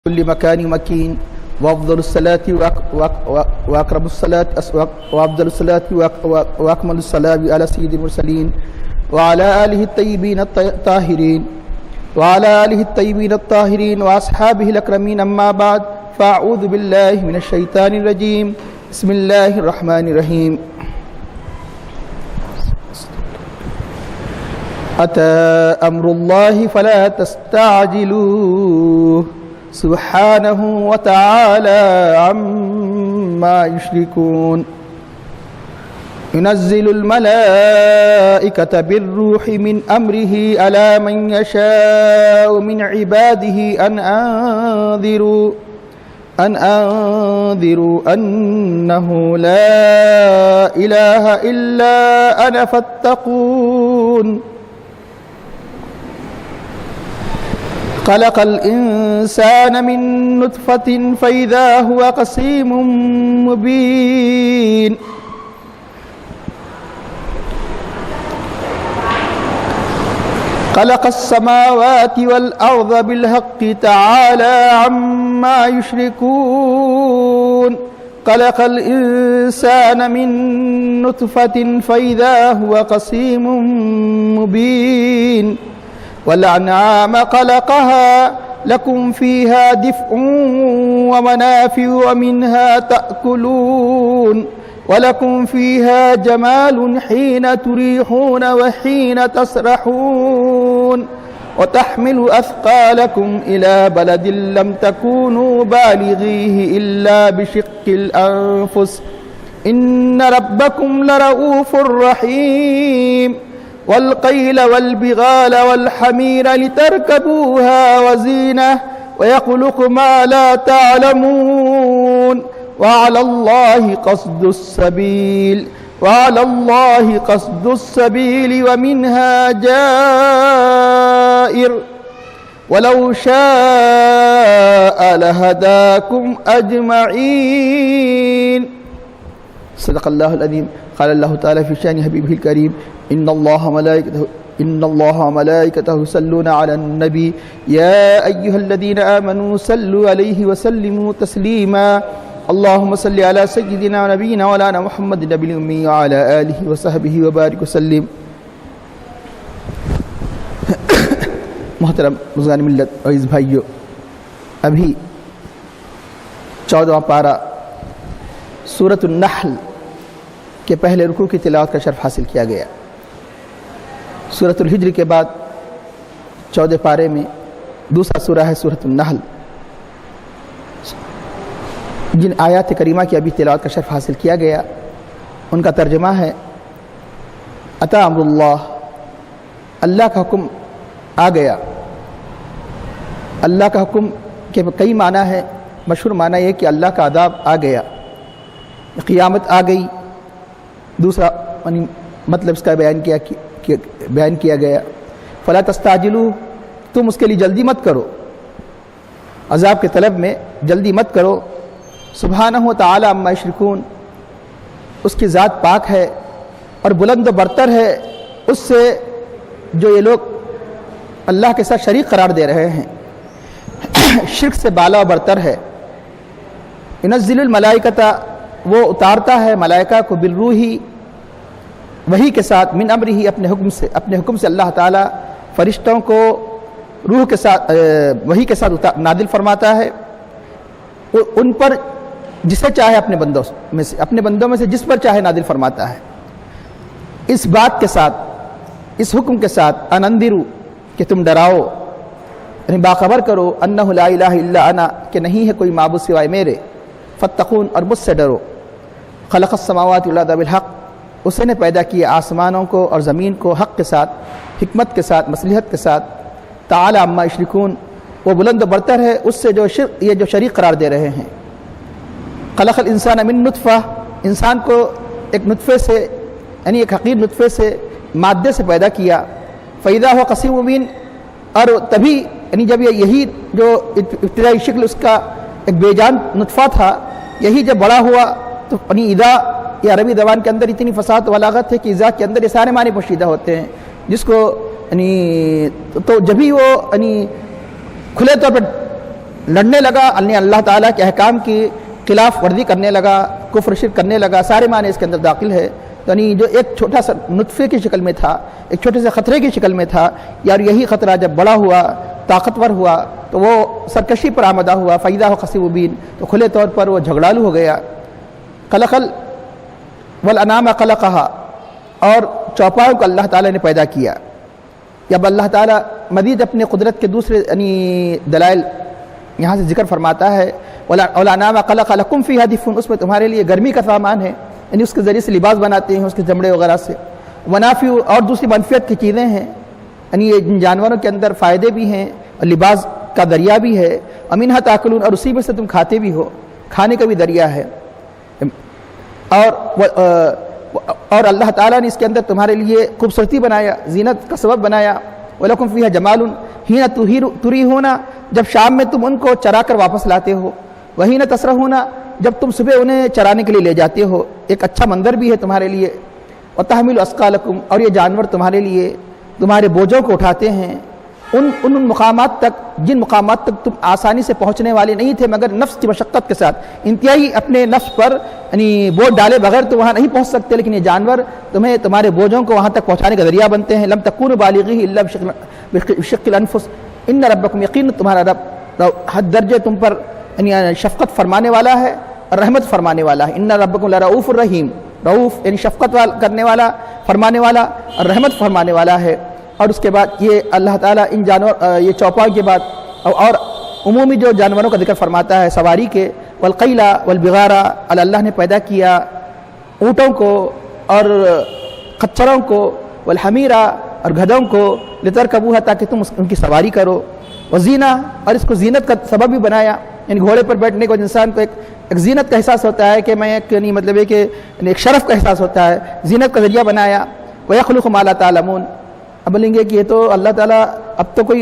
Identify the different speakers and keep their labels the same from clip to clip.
Speaker 1: كل مكان مكين وأفضل الصلاة وأكرم الصلاة وأفضل الصلاة وأكمل الصلاة على سيد المرسلين وعلى آله الطيبين الطاهرين وأصحابه الأكرمين. أما بعد فأعوذ بالله من الشيطان الرجيم. بسم الله الرحمن الرحيم. أتى أمر الله فلا تستعجلوه سبحانه وتعالى عما يشركون. ينزل الملائكة بالروح من أمره على من يشاء من عباده أن أنذروا أنه لا إله إلا أنا فاتقون. خلق الإنسان من نطفة فإذا هو خصيم مبين. خلق السماوات والأرض بالحق تعالى عما يشركون. خلق الإنسان من نطفة فإذا هو خصيم مبين. والأنعام خلقها لكم فيها دفء ومنافع ومنها تأكلون ولكم فيها جمال حين تريحون وحين تسرحون وتحمل أثقالكم إلى بلد لم تكونوا بالغيه إلا بشق الأنفس إن ربكم لرؤوف رحيم. والقيل والبغال والحمير لتركبوها وزينة ويخلق ما لا تعلمون وعلى الله قصد السبيل ومنها جائر ولو شاء لهداكم أجمعين. صدق الله العظيم. قال الله تعالى في شأن حبيبه الكريم إن الله وملائكته يصلون على النبي يا أيها الذين آمنوا صلوا عليه وسلموا تسليما. اللهم صل على سيدنا ونبينا مولانا محمد النبي الأمي وعلى آله وصحبه وبارك وسلم. محترم بزرگان ملت عزیز بھائیو، ابھی 14واں پارہ سورۃ النحل کے پہلے رکوع کی تلاوت کا شرف حاصل کیا گیا. سورۃ الحجر کے بعد 14 پارے میں دوسرا سورہ ہے سورۃ النحل. جن آیات کریمہ کی ابھی تلاوت کا شرف حاصل کیا گیا ان کا ترجمہ ہے اتی امر اللہ، اللہ کا حکم آ گیا. اللہ کا حکم کے کئی معنی ہے. مشہور معنی یہ کہ اللہ کا عذاب آ گیا، قیامت آ گئی. دوسرا مطلب اس کا بیان کیا گیا فلا تستعجلوا، تم اس کے لیے جلدی مت کرو، عذاب کے طلب میں جلدی مت کرو. سبحانہ و تعالی عما یشرکون، اس کی ذات پاک ہے اور بلند و برتر ہے اس سے جو یہ لوگ اللہ کے ساتھ شریک قرار دے رہے ہیں. شرک سے بالا و برتر ہے. ينزل الملائکۃ، وہ اتارتا ہے ملائکہ کو بالروحی، وحی کے ساتھ، من امرہ، اپنے حکم سے اللہ تعالیٰ فرشتوں کو روح کے ساتھ وحی کے ساتھ نازل فرماتا ہے ان پر جسے چاہے اپنے بندوں میں سے جس پر چاہے نازل فرماتا ہے. اس بات کے ساتھ، اس حکم کے ساتھ ان انذروا، کہ تم ڈراؤ، یعنی باخبر کرو، انہ لا الہ الا انا، کہ نہیں ہے کوئی معبود سوائے میرے، فاتقون، اور مجھ سے ڈرو. خلق السماوات والارض بالحق، اسے نے پیدا کیا آسمانوں کو اور زمین کو حق کے ساتھ، حکمت کے ساتھ، مصلحت کے ساتھ. تعالی عما یشرکون، وہ بلند و برتر ہے اس سے یہ جو شریک قرار دے رہے ہیں. خلق الانسان من نطفہ، انسان کو ایک نطفے سے، یعنی ایک حقیر نطفے سے، مادے سے پیدا کیا. فإذا هو خصيم مبين، اور تبھی یعنی جب یہی جو ابتدائی شکل اس کا ایک بے جان نطفہ تھا، یہی جب بڑا ہوا تو یعنی اذا، یہ عربی زبان کے اندر اتنی فصاحت و بلاغت ہے کہ اذا کے اندر یہ سارے معنی پوشیدہ ہوتے ہیں، جس کو یعنی تو جبھی وہ یعنی کھلے طور پر لڑنے لگا، اللہ تعالیٰ کے احکام کی خلاف ورزی کرنے لگا، کفر شرک کرنے لگا، سارے معنی اس کے اندر داخل ہے۔ یعنی جو ایک چھوٹا سا نطفے کی شکل میں تھا، ایک چھوٹے سے خطرے کی شکل میں تھا، یار یہی خطرہ جب بڑا ہوا، طاقتور ہوا، تو وہ سرکشی پر آمدہ ہوا، فَإِذَا هُوَ خَصِيمٌ مُبِينٌ، تو کھلے طور پر وہ جھگڑالو ہو گیا۔ خلق والانعام خلقها، اور چوپاؤں کو اللہ تعالیٰ نے پیدا کیا۔ جب اللہ تعالیٰ مزید اپنے قدرت کے دوسرے یعنی دلائل یہاں سے ذکر فرماتا ہے، والانعام خلقها لَكُمْ فِيهَا دِفْءٌ، اس میں تمہارے لیے گرمی کا سامان ہے، یعنی اس کے ذریعے سے لباس بناتے ہیں اس کے چمڑے وغیرہ سے، منافع اور دوسری منفعت کی چیزیں ہیں، یعنی یہ جانوروں کے اندر فائدے بھی ہیں اور لباس کا ذریعہ بھی ہے، ومنھا تاکلون، اور اسی میں سے تم کھاتے بھی ہو، کھانے کا بھی ذریعہ ہے، اور اللہ تعالیٰ نے اس کے اندر تمہارے لیے خوبصورتی بنایا، زینت کا سبب بنایا۔ وَلَكُمْ فِيهَا جَمَالٌ حِينَ تُرِيحُونَ، جب شام میں تم ان کو چرا کر واپس لاتے ہو، وَحِينَ تَسْرَحُونَ، جب تم صبح انہیں چرانے کے لیے لے جاتے ہو، ایک اچھا منظر بھی ہے تمہارے لیے۔ وَتَحْمِلُ أَثْقَالَكُمْ، اور یہ جانور تمہارے لیے تمہارے بوجھوں کو اٹھاتے ہیں، ان مقامات تک جن مقامات تک تم آسانی سے پہنچنے والے نہیں تھے، مگر نفس کی مشقت کے ساتھ انتہائی اپنے نفس پر یعنی بوجھ ڈالے بغیر تو وہاں نہیں پہنچ سکتے، لیکن یہ جانور تمہیں تمہارے بوجھوں کو وہاں تک پہنچانے کا ذریعہ بنتے ہیں۔ لم تکونوا بالغیہ الا بشق الانفس ان ربکم، یقین تمہارا رب حد درجے تم پر یعنی شفقت فرمانے والا ہے اور رحمت فرمانے والا ہے۔ ان ربکم لرؤوف الرحیم، رؤوف یعنی شفقت کرنے والا، فرمانے والا اور رحمت فرمانے والا ہے۔ اور اس کے بعد یہ اللہ تعالیٰ ان جانور یہ چوپاؤں کے بعد اور عمومی جو جانوروں کا ذکر فرماتا ہے سواری کے، والقیل والبغار، اللہ نے پیدا کیا اونٹوں کو اور خچروں کو، والحمیرہ اور گدھوں کو، لترکبوها تاکہ تم ان کی سواری کرو، وزینہ، اور اس کو زینت کا سبب بھی بنایا، یعنی گھوڑے پر بیٹھنے کو انسان کو ایک زینت کا احساس ہوتا ہے کہ میں یعنی مطلب ہے کہ ایک شرف کا احساس ہوتا ہے، زینت کا ذریعہ بنایا۔ وَيَخْلُقُ مَا لَا تَعْلَمُونَ، اب بولیں گے کہ یہ تو اللہ تعالیٰ اب تو کوئی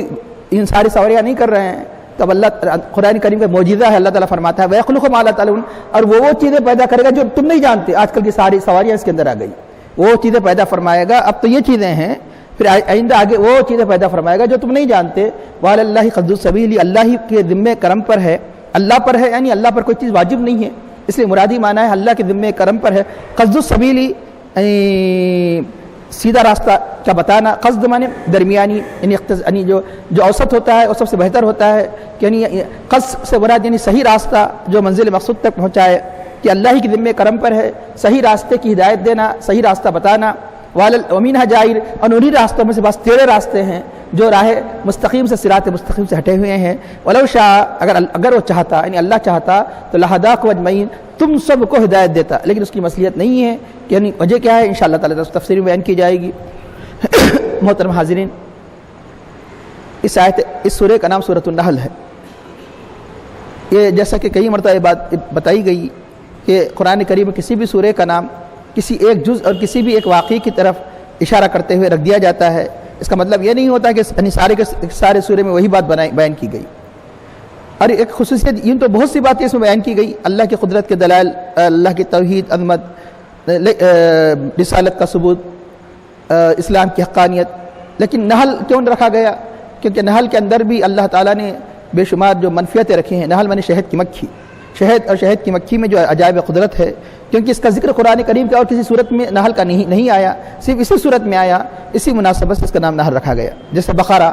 Speaker 1: ان ساری سواریاں نہیں کر رہے ہیں، تو اب اللہ قرآن کریم کا معجزہ ہے، اللہ تعالیٰ فرماتا ہے وَيَخْلُقُ مَا لَا تَعْلَمُونَ، اور وہ چیزیں پیدا کرے گا جو تم نہیں جانتے۔ آج کل کی ساری سواریاں اس کے اندر آ گئی، وہ چیزیں پیدا فرمائے گا، اب تو یہ چیزیں ہیں، پھر آئندہ آگے وہ چیزیں پیدا فرمائے گا جو تم نہیں جانتے۔ وَعَلَى اللَّهِ قَصْدُ السَّبِيلِ، اللہ ہی کے ذمے کرم پر ہے، اللہ پر ہے، یعنی اللہ پر کوئی چیز واجب نہیں ہے، اس لیے مرادی معنی ہے اللہ کے ذمے کرم پر ہے۔ قصد السبیل سیدھا راستہ کا بتانا، قصد معنی درمیانی، یعنی جو اوسط ہوتا ہے وہ سب سے بہتر ہوتا ہے، کہ یعنی قصد سے مراد یعنی صحیح راستہ جو منزل مقصود تک پہنچائے، کہ اللہ ہی کے ذمے کرم پر ہے صحیح راستے کی ہدایت دینا، صحیح راستہ بتانا۔ وَمِنْهَا جَائِرٌ، اور انہی راستوں میں سے بس تیرے راستے ہیں جو راہ مستقیم سے صراط مستقیم سے ہٹے ہوئے ہیں۔ وَلَوْ شَاءَ، اگر وہ چاہتا یعنی اللہ چاہتا تو لَهَدَاكُمْ أَجْمَعِينَ، تم سب کو ہدایت دیتا، لیکن اس کی مصلحت نہیں ہے، کہ یعنی وجہ کیا ہے انشاءاللہ تعالیٰ تفسیر میں بیان کی جائے گی۔ محترم حاضرین، اس سورہ کا نام سورۃ النحل ہے۔ یہ جیسا کہ کئی مرتبہ بات بتائی گئی کہ قرآن کریم میں کسی بھی سورہ کا نام کسی ایک جز اور کسی بھی ایک واقعے کی طرف اشارہ کرتے ہوئے رکھ دیا جاتا ہے، اس کا مطلب یہ نہیں ہوتا کہ سارے سورے میں وہی بات بیان کی گئی۔ اور ایک خصوصیت، یہ تو بہت سی باتیں اس میں بیان کی گئی، اللہ کی قدرت کے دلائل، اللہ کی توحید، عظمت، رسالت کا ثبوت، اسلام کی حقانیت، لیکن نحل کیوں رکھا گیا؟ کیونکہ نحل کے اندر بھی اللہ تعالیٰ نے بے شمار جو منفیتیں رکھی ہیں۔ نحل میں نے شہد کی مکھی، شہد اور شہد کی مکھی میں جو عجائب قدرت ہے، کیونکہ اس کا ذکر قرآن کریم کے اور کسی صورت میں نحل کا نہیں آیا، صرف اسی صورت میں آیا، اسی مناسبت سے اس کا نام نحل رکھا گیا۔ جیسے بقرہ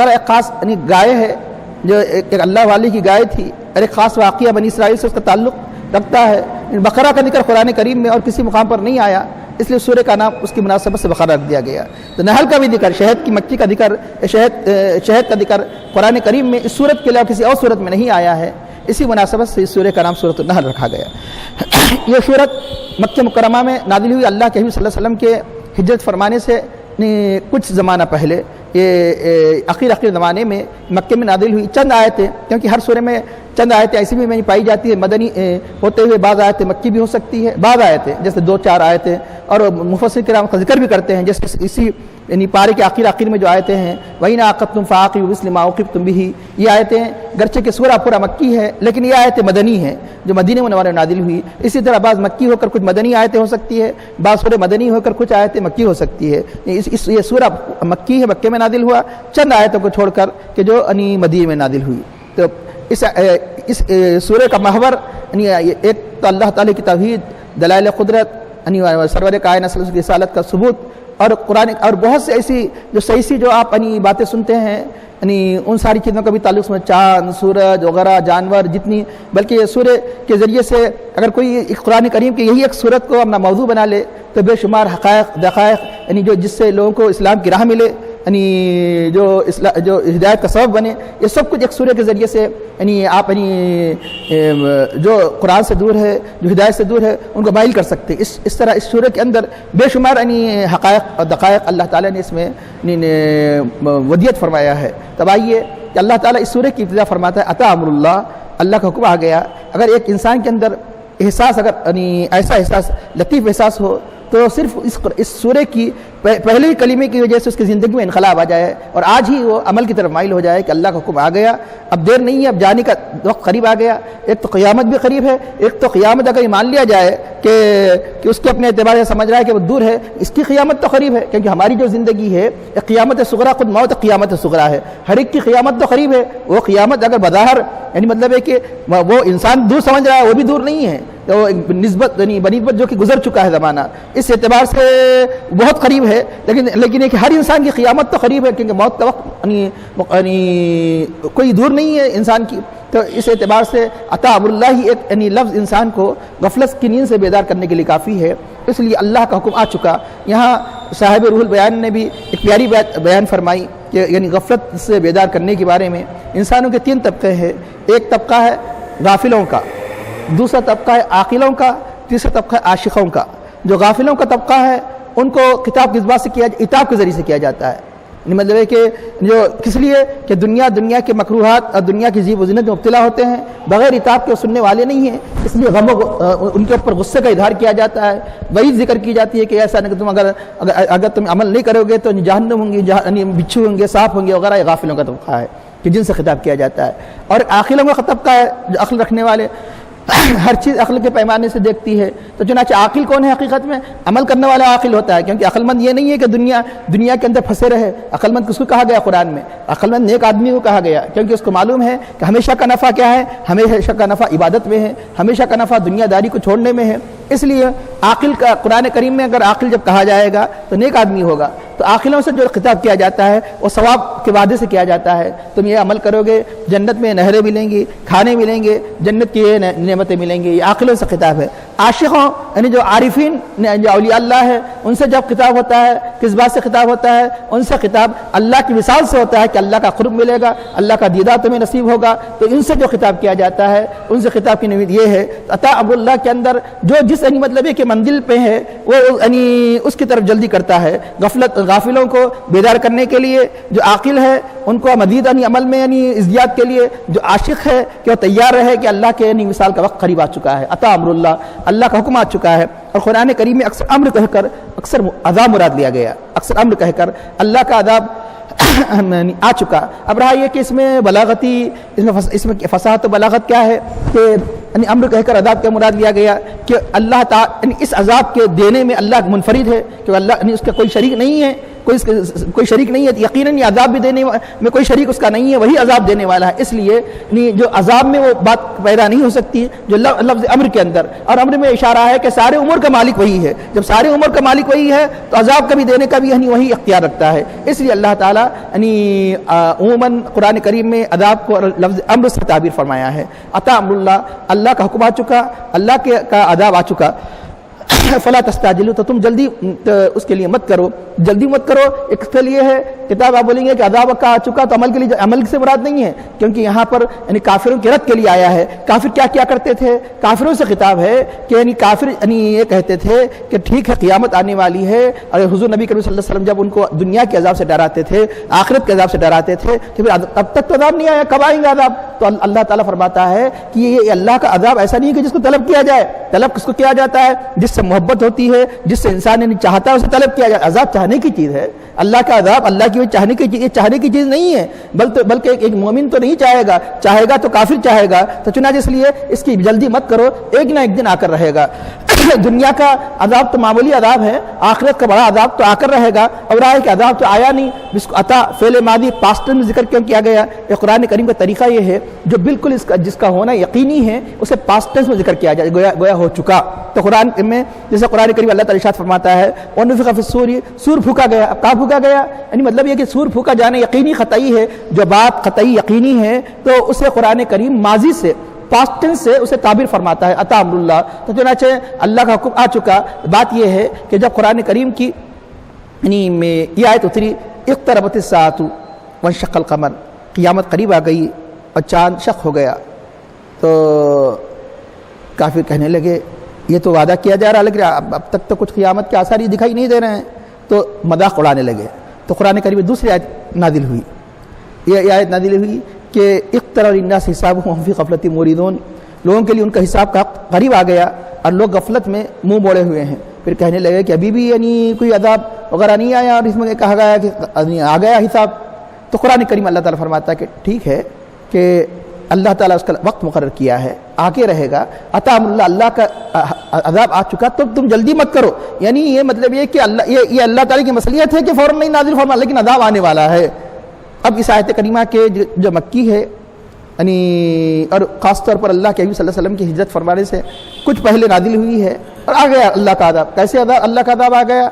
Speaker 1: ایک خاص یعنی گائے ہے، جو ایک اللہ والی کی گائے تھی، اور ایک خاص واقعہ بنی اسرائیل سے اس کا تعلق رکھتا ہے۔ بقرہ کا ذکر قرآن کریم میں اور کسی مقام پر نہیں آیا، اس لیے سورہ کا نام اس کی مناسبت سے بقرہ رکھ دیا گیا۔ تو نحل کا بھی ذکر، شہد کی مکھی کا ذکر، شہد کا ذکر قرآن کریم میں اس صورت کے علاوہ کسی اور صورت میں نہیں آیا ہے، اسی مناسبت سے اس سورہ کا نام سورۃ النحل رکھا گیا۔ یہ سورت مکہ مکرمہ میں نازل ہوئی اللہ کے حبیب صلی اللہ علیہ وسلم کے ہجرت فرمانے سے کچھ زمانہ پہلے، یہ آخر زمانے میں مکے میں نازل ہوئی۔ چند آیتیں، کیونکہ ہر سورے میں چند آیتیں ایسی بھی پائی جاتی ہے مدنی ہوتے ہوئے، بعض آیتیں مکی بھی ہو سکتی ہے، بعض آیتیں جیسے 2-4 آیتیں، اور مفسر کرام کا ذکر بھی کرتے ہیں، جیسے اسی یعنی پارے کے آخر میں جو آیتیں ہیں، وَإِنْ عَاقَبْتُمْ فَعَاقِبُوا بِمِثْلِ مَا عُوقِبْتُمْ بِهِ، یہ آیتیں گرچہ کہ سورہ پورا مکی ہے لیکن یہ آیتیں مدنی ہیں جو مدینہ منورہ میں نازل ہوئی۔ اسی طرح بعض مکی ہو کر کچھ مدنی آیتیں ہو سکتی ہے، بعض سورہ مدنی ہو کر کچھ آیتیں مکی ہو سکتی ہے۔ یہ سورہ مکی ہے، مکے میں نازل ہوا، چند آیتوں کو چھوڑ کر کہ جو مدینہ میں نازل ہوئی۔ تو اس سورہ کا محور یعنی ایک تو اللہ تعالیٰ کی توحید، دلائل قدرت، یعنی سرور کائنات صلی اللہ علیہ وسلم کی رسالت کا ثبوت، اور قرآن اور بہت سے ایسی جو صحیح جو آپ یعنی باتیں سنتے ہیں، یعنی ان ساری چیزوں کا بھی تعلق میں چاند، سورج وغیرہ، جانور جتنی، بلکہ یہ سورہ کے ذریعے سے اگر کوئی قرآن کریم کی یہی ایک صورت کو اپنا موضوع بنا لے تو بے شمار حقائق دقائق یعنی جس سے لوگوں کو اسلام کی راہ ملے، یعنی جو ہدایت کا سبب بنے، یہ سب کچھ ایک سورہ کے ذریعے سے یعنی آپ یعنی جو قرآن سے دور ہے، جو ہدایت سے دور ہے، ان کو مائل کر سکتے ہیں۔ اس طرح اس سورہ کے اندر بے شمار یعنی حقائق اور دقائق اللہ تعالیٰ نے اس میں ودیت فرمایا ہے۔ تب آئیے کہ اللہ تعالیٰ اس سورہ کی ابتدا فرماتا ہے اتی امر اللہ، اللہ کا حکم آ گیا۔ اگر ایک انسان کے اندر احساس، اگر یعنی ایسا احساس، لطیف احساس ہو تو صرف اس سورہ کی پہلے ہی کلمے کی وجہ سے اس کی زندگی میں انقلاب آ جائے اور آج ہی وہ عمل کی طرف مائل ہو جائے کہ اللہ کا حکم آ گیا، اب دیر نہیں ہے، اب جانے کا وقت قریب آ گیا۔ ایک تو قیامت بھی قریب ہے، ایک تو قیامت اگر یہ مان لیا جائے کہ اس کے اپنے اعتبار سے سمجھ رہا ہے کہ وہ دور ہے، اس کی قیامت تو قریب ہے، کیونکہ ہماری جو زندگی ہے قیامت صغریٰ، خود موت قیامت صغریٰ ہے، ہر ایک کی قیامت تو قریب ہے۔ وہ قیامت اگر بظاہر یعنی مطلب ہے کہ وہ انسان دور سمجھ رہا ہے، وہ بھی دور نہیں ہے، تو نسبت یعنی بنسبت جو کہ گزر چکا ہے زمانہ، اس اعتبار سے بہت قریب ہے، لیکن ایک ہر انسان کی قیامت تو قریب ہے، کیونکہ موت کا وقت یعنی کوئی دور نہیں ہے انسان کی۔ تو اس اعتبار سے اتی امر اللہ ایک یعنی لفظ انسان کو غفلت کی نیند سے بیدار کرنے کے لیے کافی ہے، اس لیے اللہ کا حکم آ چکا۔ یہاں صاحب روح البیان نے بھی ایک پیاری بات بیان فرمائی کہ یعنی غفلت سے بیدار کرنے کے بارے میں انسانوں کے 3 طبقے ہیں۔ ایک طبقہ ہے غافلوں کا، دوسرا طبقہ ہے عاقلوں کا، تیسرا طبقہ ہے عاشقوں کا۔ جو غافلوں کا طبقہ ہے ان کو خطاب کس بات سے کیا جاتا ہے؟ عتاب کے ذریعے سے کیا جاتا ہے، یعنی مطلب ہے کہ جو کس لیے کہ دنیا کے مکروہات اور دنیا کی زیب و زینت میں مبتلا ہوتے ہیں، بغیر عتاب کے سننے والے نہیں ہیں، اس لیے ان کے اوپر غصے کا اظہار کیا جاتا ہے، وعید ذکر کی جاتی ہے کہ ایسا نہیں کہ تم اگر تم عمل نہیں کرو گے تو جہنم ہوں گی، یعنی بچھو ہوں گے، سانپ ہوں گے وغیرہ۔ یہ غافلوں کا طبقہ ہے کہ جن سے خطاب کیا جاتا ہے۔ اور عاقلوں کا طبقہ ہے جو عقل رکھنے والے، ہر چیز عقل کے پیمانے سے دیکھتی ہے۔ تو چنانچہ عاقل کون ہے؟ حقیقت میں عمل کرنے والا عاقل ہوتا ہے، کیونکہ عقل مند یہ نہیں ہے کہ دنیا کے اندر پھنسے رہے۔ عقل مند کس کو کہا گیا قرآن میں؟ عقل مند نیک آدمی کو کہا گیا، کیونکہ اس کو معلوم ہے کہ ہمیشہ کا نفع کیا ہے، ہمیشہ کا نفع عبادت میں ہے، ہمیشہ کا نفع دنیا داری کو چھوڑنے میں ہے۔ اس لیے عاقل کا قرآن کریم میں اگر عاقل جب کہا جائے گا تو نیک آدمی ہوگا۔ تو عاقلوں سے جو خطاب کیا جاتا ہے وہ ثواب کے وعدے سے کیا جاتا ہے، تم یہ عمل کرو گے جنت میں نہریں ملیں گی، کھانے ملیں گے، جنت کی یہ نعمتیں ملیں گی۔ یہ عاقلوں سے خطاب ہے۔ عاشقوں یعنی جو عارفین جو اولیاء اللہ ہے ان سے جب خطاب ہوتا ہے کس بات سے خطاب ہوتا ہے؟ ان سے خطاب اللہ کی مثال سے ہوتا ہے کہ اللہ کا قرب ملے گا، اللہ کا دیدار تمہیں نصیب ہوگا، تو ان سے جو خطاب کیا جاتا ہے ان سے خطاب کی نوید یہ ہے۔ اتی امر اللہ کے اندر جو جس یعنی مطلب ہے کہ منزل پہ ہے وہ یعنی اس کی طرف جلدی کرتا ہے۔ غافلوں کو بیدار کرنے کے لیے جو عاقل ہے ان کو مزید یعنی عمل میں یعنی ازدیاد کے لیے جو عاشق ہے کہ وہ تیار رہے کہ اللہ کے یعنی مثال کا وقت قریب آ چکا ہے۔ اتی امر اللہ کا حکم آ چکا ہے۔ اور قرآن کریم میں اکثر امر کہہ کر اکثر عذاب مراد لیا گیا، اکثر امر کہہ کر اللہ کا عذاب آ چکا۔ اب رہا یہ کہ اس میں بلاغتی اس میں فصاحت و بلاغت کیا ہے کہ یعنی امر کہہ کر عذاب کا مراد لیا گیا کہ اللہ تعالی یعنی اس عذاب کے دینے میں اللہ منفرد ہے، کہ اللہ یعنی اس کا کوئی شریک نہیں ہے، کوئی شریک نہیں ہے، یقیناً یہ عذاب بھی دینے میں کوئی شریک اس کا نہیں ہے، وہی عذاب دینے والا ہے۔ اس لیے جو عذاب میں وہ بات پیدا نہیں ہو سکتی جو لفظ امر کے اندر، اور امر میں اشارہ ہے کہ سارے امور کا مالک وہی ہے۔ جب سارے امور کا مالک وہی ہے تو عذاب کبھی دینے کا بھی یعنی وہی اختیار رکھتا ہے۔ اس لیے اللہ تعالیٰ یعنی عموماً قرآن کریم میں عذاب کو لفظ امر سے تعبیر فرمایا ہے۔ اتی امر اللہ کا حکم آ چکا، اللہ کا عذاب آ چکا۔ فلا تستعجلوا، تو تم جلدی اس کے لیے مت کرو، جلدی مت کرو۔ ایک کے لیے ہے کتاب، آپ بولیں گے کہ عذاب کا آ چکا تو عمل کے لیے، عمل سے مراد نہیں ہے، کیونکہ یہاں پر یعنی کافروں کے رد کے لیے آیا ہے۔ کافر کیا کرتے تھے؟ کافروں سے خطاب ہے کہ یعنی کافر یعنی یہ کہتے تھے کہ ٹھیک ہے قیامت آنے والی ہے، اور حضور نبی کریم صلی اللہ علیہ وسلم جب ان کو دنیا کے عذاب سے ڈراتے تھے، آخرت کے عذاب سے ڈراتے تھے، کہ اب تک تو عذاب نہیں آیا، کب آئیں گے عذاب؟ تو اللہ تعالیٰ فرماتا ہے کہ یہ اللہ کا عذاب ایسا نہیں ہے کہ جس کو طلب کیا جائے۔ طلب کس کو کیا جاتا ہے؟ جس سے محبت ہوتی ہے، جس سے انسان نہیں چاہتا ہے اسے طلب کیا جائے۔ عذاب چاہنے کی چیز ہے، اللہ کا عذاب اللہ کی چاہنے کی چیز، یہ چاہنے کی چیز نہیں ہے، بلکہ ایک مومن تو نہیں چاہے گا، چاہے گا تو کافر چاہے گا۔ تو چنانچہ اس لیے اس کی جلدی مت کرو، ایک نہ ایک دن آ کر رہے گا۔ دنیا کا عذاب تو معمولی عذاب ہے، آخرت کا بڑا عذاب تو آ کر رہے گا، اور آئے کہ عذاب تو آیا نہیں، جس کو عطا فعل ماضی پاسٹ میں ذکر کیوں کیا گیا؟ یہ قرآن کریم کا طریقہ یہ ہے جو بالکل جس کا ہونا یقینی ہے اسے پاسٹ ٹینس میں ذکر کیا جائے، گویا ہو چکا۔ تو قرآن میں جیسے قرآن کریم اللہ تعالیٰ ارشاد فرماتا ہے وَنُفِخَ فِي الصُّورِ، سور پھونکا گیا۔ اب کہاں پھونکا گیا؟ یعنی مطلب یہ کہ سور پھونکا جانا یقینی قطعی ہے، جو بات قطعی یقینی ہے تو اسے قرآن کریم ماضی سے پاسٹ ٹینس سے اسے تعبیر فرماتا ہے، عطا امر اللہ۔ تو چنانچہ اللہ کا حکم آ چکا۔ بات یہ ہے کہ جب قرآن کریم کی میں یہ آیت اتری اقتربت الساعۃ وانشق القمر، قیامت قریب آ گئی اور چاند شق ہو گیا، تو کافر کہنے لگے یہ تو وعدہ کیا جا رہا لیکن اب تک تو کچھ قیامت کے آثار ہی دکھائی نہیں دے رہے ہیں، تو مذاق اڑانے لگے۔ تو قرآن کریم میں دوسری آیت نازل ہوئی، یہ آیت نازل ہوئی کہ اقترب للناس حسابهم وهم في غفلة معرضون، لوگوں کے لیے ان کا حساب کا قریب آ گیا اور لوگ غفلت میں منہ موڑے ہوئے ہیں۔ پھر کہنے لگے کہ ابھی بھی یعنی کوئی عذاب وغیرہ نہیں آیا، اور اس میں کہا گیا کہ آ گیا حساب۔ تو قرآن کریم اللہ تعالیٰ فرماتا ہے کہ ٹھیک ہے کہ اللہ تعالیٰ اس کا وقت مقرر کیا ہے، آگے رہے گا، عطا امر اللہ کا عذاب آ چکا، تو تم جلدی مت کرو۔ یعنی یہ مطلب یہ کہ یہ اللہ تعالیٰ کی مصلحت ہے کہ فوراً نہیں نازل فرما، لیکن عذاب آنے والا ہے۔ اب اس آیت کریمہ کے جو مکی ہے یعنی اور خاص طور پر اللہ کے نبی صلی اللہ علیہ وسلم کی ہجرت فرمانے سے کچھ پہلے نازل ہوئی ہے، اور آ گیا اللہ کا عذاب۔ کیسے عذاب اللہ کا عذاب آ گیا؟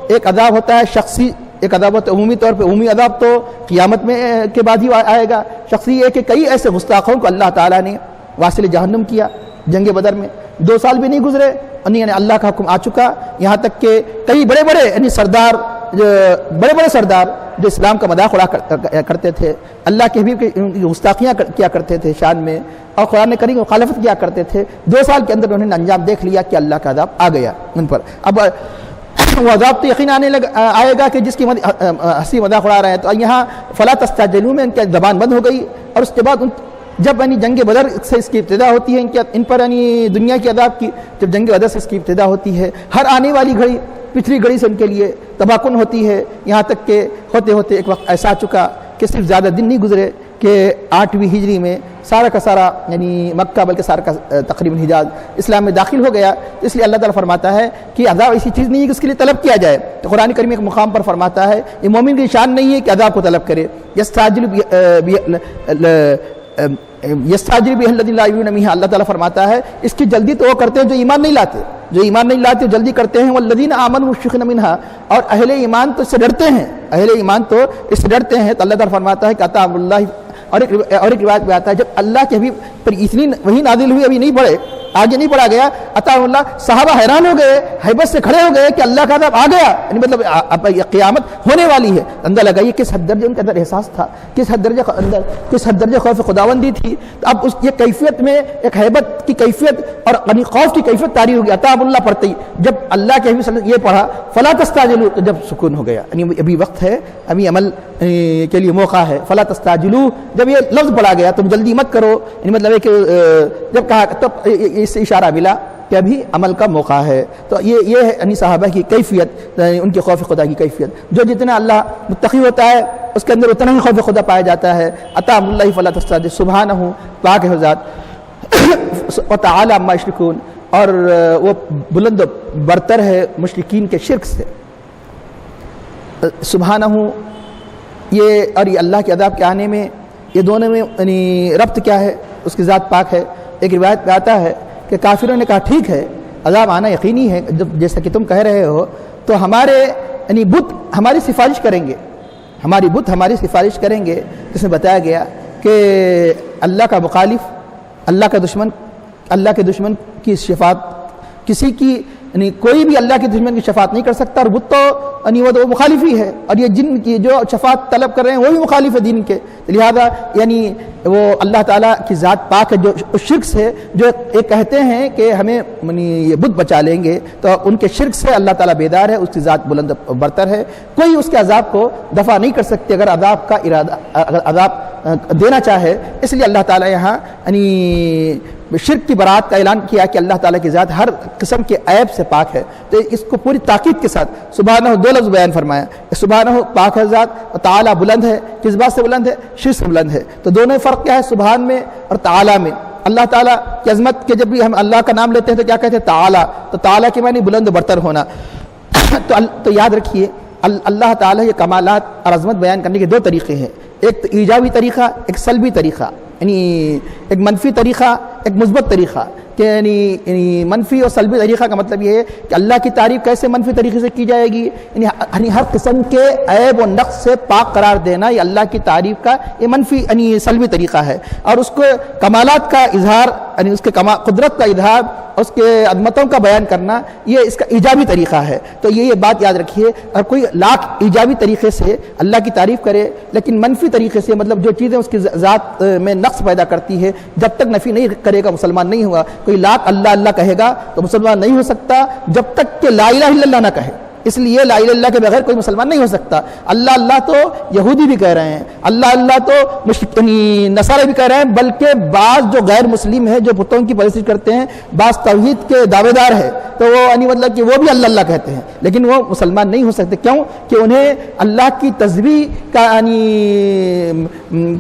Speaker 1: ایک عذاب ہوتا ہے شخصی، ایک عذاب ہوتا ہے عمومی طور پہ، عمومی عذاب تو قیامت میں کے بعد ہی آئے گا۔ شخصی یہ کہ کئی ایسے گستاخوں کو اللہ تعالیٰ نے واصل جہنم کیا جنگ بدر میں، 2 سال بھی نہیں گزرے یعنی اللہ کا حکم آ چکا، یہاں تک کہ کئی بڑے بڑے یعنی سردار، بڑے بڑے سردار جو اسلام کا مذاق اڑا کرتے تھے، اللہ کے حبیب کی گستاخیاں کیا کرتے تھے شان میں، اور قرآن کریم کی مخالفت کیا کرتے تھے، 2 سال کے اندر انہوں نے انجام دیکھ لیا کہ اللہ کا عذاب آ گیا ان پر۔ اب وہ عذاب تو یقین آئے گا کہ جس کی ہنسی مذاق اڑا رہے ہیں۔ تو یہاں فلا تستعجلوا میں ان کی زبان بند ہو گئی، اور اس کے بعد جب یعنی جنگ بدر سے اس کی ابتدا ہوتی ہے ان پر یعنی دنیا کے عذاب کی، جب جنگ بدر سے اس کی ابتدا ہوتی ہے، ہر آنے والی گھڑی پچھلی گھڑی سے ان کے لیے تباہ کن ہوتی ہے، یہاں تک کہ ہوتے ہوتے ایک وقت ایسا چکا کہ صرف زیادہ دن نہیں گزرے کہ 8ویں ہجری میں سارا کا سارا یعنی مکہ بلکہ سارا کا تقریباً حجاز اسلام میں داخل ہو گیا۔ اس لیے اللہ تعالیٰ فرماتا ہے کہ عذاب ایسی چیز نہیں ہے کہ اس کے لیے طلب کیا جائے۔ تو قرآن کریم ایک مقام پر فرماتا ہے یہ مومن کی شان نہیں ہے کہ عذاب کو طلب کرے۔ یستعجل بہ الذین لا یؤمنون بہ، اللہ تعالیٰ فرماتا ہے اس کی جلدی تو وہ کرتے ہیں جو ایمان نہیں لاتے، جو ایمان نہیں لاتے جلدی کرتے ہیں۔ والذین آمنوا مشفقین منہا، اور اہل ایمان تو اس سے ڈرتے ہیں، اہل ایمان تو اس سے ڈرتے ہیں۔ تو اللہ تعالیٰ فرماتا ہے کہ عطا امر اللہ، اور ایک روایت میں آتا ہے جب اللہ کے حبیب پر اتنی وہی نازل ہوئی، ابھی نہیں پڑھے، آگے نہیں پڑھا گیا، عطا امر اللہ، صحابہ حیران ہو گئے، ہیبت سے کھڑے ہو گئے کہ اللہ کا عذاب آ گیا، یعنی مطلب اب قیامت ہونے والی ہے۔ اندازہ لگائیے کس حد درجے ان کے اندر احساس تھا، کس حد درجے خوف خداوندی تھی۔ تو اب اس یہ کیفیت میں ایک ہیبت کی کیفیت اور خوف کی کیفیت طاری ہو گئی عطا امر اللہ پڑھتے ہی۔ جب اللہ کے حبیب صلی اللہ علیہ وسلم یہ پڑھا فلا تستعجلوا، تو جب سکون ہو گیا، یعنی ابھی وقت ہے، ابھی عمل کے لیے موقع ہے۔ فلا تستعجلوا، جب یہ لفظ پڑھا گیا تم جلدی مت کرو، یعنی مطلب ہے کہ جب کہا تب اس سے اشارہ ملا کہ ابھی عمل کا موقع ہے۔ تو یہ ہے یعنی صحابہ کی کیفیت، ان کے خوف خدا کی کیفیت۔ جو جتنا اللہ متقی ہوتا ہے اس کے اندر اتنا ہی خوف خدا پایا جاتا ہے۔ عطا امر اللہ فلا تستعجلوا، سبحانہ پاک ہے ذات، وتعالی عما یشرکون، اور وہ بلند برتر ہے مشرکین کے شرک سے۔ سبحانہ یہ اور یہ اللہ کے عذاب کے آنے میں یہ دونوں میں یعنی ربط کیا ہے؟ اس کی ذات پاک ہے۔ ایک روایت میں آتا ہے کہ کافروں نے کہا ٹھیک ہے عذاب آنا یقینی ہے، جیسا کہ تم کہہ رہے ہو، تو ہمارے یعنی بت ہماری سفارش کریں گے، ہماری بت ہماری سفارش کریں گے۔ جس میں بتایا گیا کہ اللہ کا مخالف، اللہ کے دشمن کی شفاعت کسی کی یعنی کوئی بھی اللہ کے دشمن کی شفاعت نہیں کر سکتا، اور بت تو یعنی وہ مخالف ہی ہے، اور یہ جن کی جو شفاعت طلب کر رہے ہیں وہ بھی مخالف ہے دین کے، لہذا یعنی وہ اللہ تعالیٰ کی ذات پاک ہے جو اس شرک سے جو ایک کہتے ہیں کہ ہمیں یعنی یہ بت بچا لیں گے، تو ان کے شرک سے اللہ تعالیٰ بیدار ہے، اس کی ذات بلند برتر ہے، کوئی اس کے عذاب کو دفع نہیں کر سکتے اگر عذاب کا ارادہ، اگر عذاب دینا چاہے۔ اس لیے اللہ تعالیٰ یہاں یعنی شرک کی برات کا اعلان کیا کہ اللہ تعالیٰ کی ذات ہر قسم کے عیب سے پاک ہے۔ تو اس کو پوری تاکید کے ساتھ سبحانہ 2 لفظ بیان فرمایا، سبحانہ پاک ہے ذات، اور تعالیٰ بلند ہے، کس بات سے بلند ہے؟ شرک سے بلند ہے۔ تو دونوں فرق کیا ہے؟ سبحان میں اور تعالیٰ میں۔ اللہ تعالیٰ کی عظمت کے جب بھی ہم اللہ کا نام لیتے ہیں تو کیا کہتے ہیں؟ تعالیٰ. تو تعالیٰ کے معنی بلند و برتر ہونا. تو یاد رکھیے اللہ تعالیٰ یہ کمالات اور عظمت بیان کرنے کے دو طریقے ہیں. ایک ایجابی طریقہ، ایک سلبی طریقہ، یعنی ایک منفی طریقہ، ایک مثبت طریقہ. کہ یعنی منفی اور سلبی طریقہ کا مطلب یہ ہے کہ اللہ کی تعریف کیسے منفی طریقے سے کی جائے گی، یعنی ہر قسم کے عیب و نقص سے پاک قرار دینا، یہ اللہ کی تعریف کا یہ منفی یعنی سلبی طریقہ ہے. اور اس کو کمالات کا اظہار، یعنی اس کے قدرت کا اظہار، اس کے عظمتوں کا بیان کرنا، یہ اس کا ایجابی طریقہ ہے. تو یہ بات یاد رکھیے. اور کوئی لاکھ ایجابی طریقے سے اللہ کی تعریف کرے لیکن منفی طریقے سے، مطلب جو چیزیں اس کی ذات میں نقص پیدا کرتی ہے، جب تک نفی نہیں کرے گا مسلمان نہیں ہوا. کوئی لاکھ اللہ اللہ کہے گا تو مسلمان نہیں ہو سکتا جب تک کہ لا الہ الا اللہ نہ کہے. اس لیے لا الہ الا اللہ کے بغیر کوئی مسلمان نہیں ہو سکتا. اللہ اللہ تو یہودی بھی کہہ رہے ہیں، اللہ اللہ تو نصارے بھی کہہ رہے ہیں، بلکہ بعض جو غیر مسلم ہیں جو بتوں کی پرستش کرتے ہیں، بعض توحید کے دعوے دار ہیں، تو وہ یعنی مطلب کہ وہ بھی اللہ اللہ کہتے ہیں لیکن وہ مسلمان نہیں ہو سکتے. کیوں؟ کہ انہیں اللہ کی تسبیح کا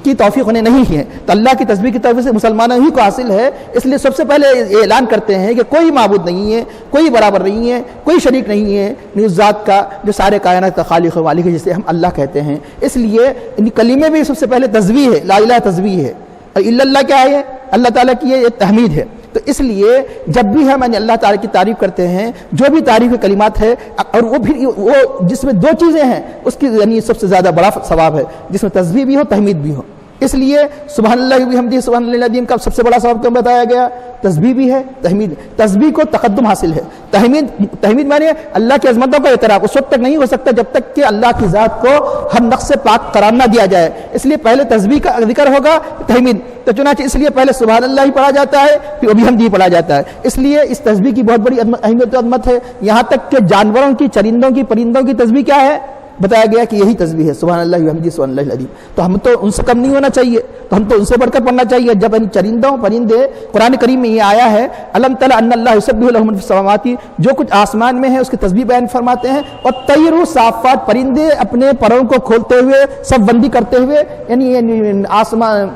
Speaker 1: کی توفیق انہیں نہیں ہے. تو اللہ کی تسبیح کی توفیق سے مسلمانوں ہی کو حاصل ہے. اس لیے سب سے پہلے یہ اعلان کرتے ہیں کہ کوئی معبود نہیں ہے، کوئی برابر نہیں ہے، کوئی شریک نہیں ہے ذات کا جو سارے کائنات کا خالق و مالک ہے، جسے ہم اللہ کہتے ہیں. اس لیے ان کلمے میں سب سے پہلے تسبیح ہے، لا الہ تسبیح ہے. اور الا اللہ کیا ہے؟ اللہ تعالیٰ کی یہ تحمید ہے. تو اس لیے جب بھی ہم اللہ تعالیٰ کی تعریف کرتے ہیں، جو بھی تعریف کلمات ہے، اور وہ پھر وہ جس میں دو چیزیں ہیں اس کی یعنی سب سے زیادہ بڑا ثواب ہے، جس میں تسبیح بھی ہو، تحمید بھی ہو. اس لیے سبحان اللہ بحمدہ سبحان اللہ العظیم کا سب سے بڑا ثواب کیوں بتایا گیا؟ تسبیح بھی ہے، تحمید. تسبیح کو تقدم حاصل ہے. تحمید معنی اللہ کی عظمتوں کا اعتراف اس وقت تک نہیں ہو سکتا جب تک کہ اللہ کی ذات کو ہر نقص سے پاک قرار نہ دیا جائے. اس لیے پہلے تسبیح کا ذکر ہوگا، تحمید. تو چنانچہ اس لیے پہلے سبحان اللہ ہی پڑھا جاتا ہے، پھر بحمدہ ہی پڑھا جاتا ہے. اس لیے اس تسبیح کی بہت بڑی اہمیت و عظمت ہے. یہاں تک کہ جانوروں کی، چرندوں کی، پرندوں کی تسبیح کیا ہے؟ بتایا گیا کہ یہی تسبیح ہے، سبحان اللہ وبحمدہ سبحان اللہ العظیم. تو ہم تو ان سے کم نہیں ہونا چاہیے، تو ہم تو ان سے بڑھ کر پڑھنا چاہیے. جب ان چرندوں پرندے، قرآن کریم میں یہ آیا ہے الم تر ان اللہ یسبح له من فی السماوات، جو کچھ آسمان میں ہے اس کی تسبیح بیان فرماتے ہیں. اور طیر صافات، پرندے اپنے پروں کو کھولتے ہوئے، سب بندی کرتے ہوئے، یعنی آسمان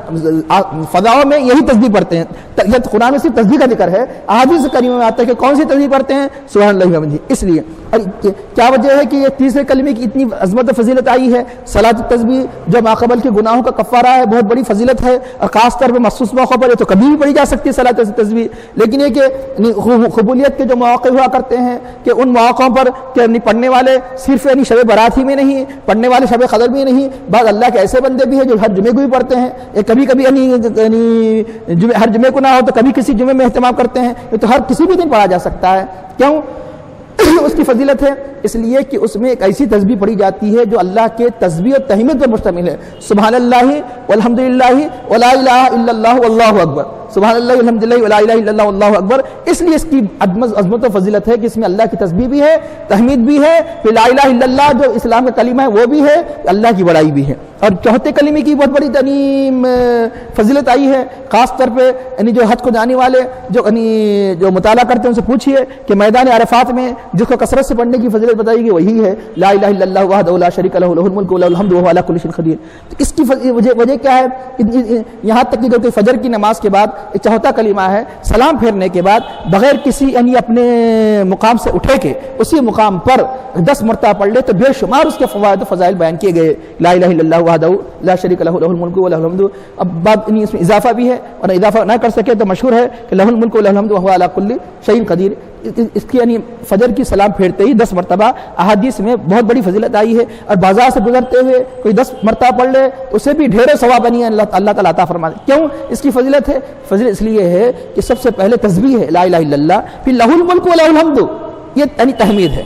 Speaker 1: فضاؤں میں یہی تسبیح پڑھتے ہیں. یہ قرآن میں صرف تسبیح کا ذکر ہے. احادیث کریمہ میں آتا ہے کہ کون سی تسبیح پڑھتے ہیں؟ سبحان اللہ وبحمدہ. اس لیے کیا وجہ ہے کہ یہ تیسرے کلمے کی اتنی عظمت و فضیلت آئی ہے؟ صلاۃ التسبیح جو ماقبل کے گناہوں کا کفارہ ہے، بہت بڑی فضیلت ہے. اور خاص طور پہ مخصوص موقع پر یہ تو کبھی بھی پڑھی جا سکتی ہے صلاۃ التسبیح. لیکن یہ کہ قبولیت کے جو مواقع ہوا کرتے ہیں کہ ان مواقعوں پر کہ پڑھنے والے صرف یعنی شب برات ہی میں نہیں، پڑھنے والے شب قدر میں نہیں، بعض اللہ کے ایسے بندے بھی ہیں جو ہر جمعے کو بھی پڑھتے ہیں. کبھی کبھی یعنی ہر جمعے کو نہ ہو تو کبھی کسی جمعے میں اہتمام کرتے ہیں. یہ تو ہر کسی بھی دن پڑھا جا سکتا ہے. کیوں؟ اس کی فضیلت ہے اس لیے کہ اس میں ایک ایسی تسبیح پڑھی جاتی ہے جو اللہ کے تسبیح و تحمید پر مشتمل ہے. سبحان اللہ والحمدللہ ولا الہ الا اللہ واللہ اکبر. سبحان اللہ الحمدللہ ولا الہ الا اللہ واللہ اکبر. اس لیے اس کی عظمت و فضیلت ہے کہ اس میں اللہ کی تسبیح بھی ہے، تحمید بھی ہے، پھر لا الہ الا اللہ جو اسلام کا کلمہ ہے وہ بھی ہے، اللہ کی بڑائی بھی ہے. اور چوتھے کلمے کی بہت بڑی فضیلت آئی ہے. خاص طور پہ یعنی جو حج کو جانے والے جو مطالعہ کرتے ہیں ان سے پوچھیے کہ میدان عرفات میں جس کو کثرت سے پڑھنے کی فضیلت بتائی گئی وہی ہے لا الہ الا اللہ وحدہ لا شریک لہ لہ الملک ولہ الحمد وہو علی کل شیء قدیر. تو اس کی وجہ کیا ہے؟ یہاں تک کہ فجر کی نماز کے بعد ایک چوتھا کلمہ ہے، سلام پھیرنے کے بعد بغیر کسی یعنی اپنے مقام سے اٹھے کے اسی مقام پر 10 مرتبہ پڑھ لے تو بے شمار اس کے فوائد و فضائل بیان کیے گئے. لا الہ الا اللہ وحدہ لا شریک لہ لہ الملک ولہ الحمد. اب بات اس میں اضافہ بھی ہے اور اضافہ نہ کر سکے تو مشہور ہے کہ لہ الملک ولہ الحمد وہو علی کل شیء قدیر. اس کی یعنی فجر کی سلام پھیرتے ہی 10 مرتبہ احادیث میں بہت بڑی فضیلت آئی ہے. اور بازار سے گزرتے ہوئے کوئی 10 مرتبہ پڑھ لے اسے بھی ڈھیروں ثواب بنی ہے اللہ تعالیٰ عطا فرماتے. کیوں اس کی فضیلت ہے؟ فضیلت اس لیے ہے کہ سب سے پہلے تسبیح ہے لا الہ الا اللہ، پھر لہ الملک ولہ الحمد، یہ یعنی تحمید ہے.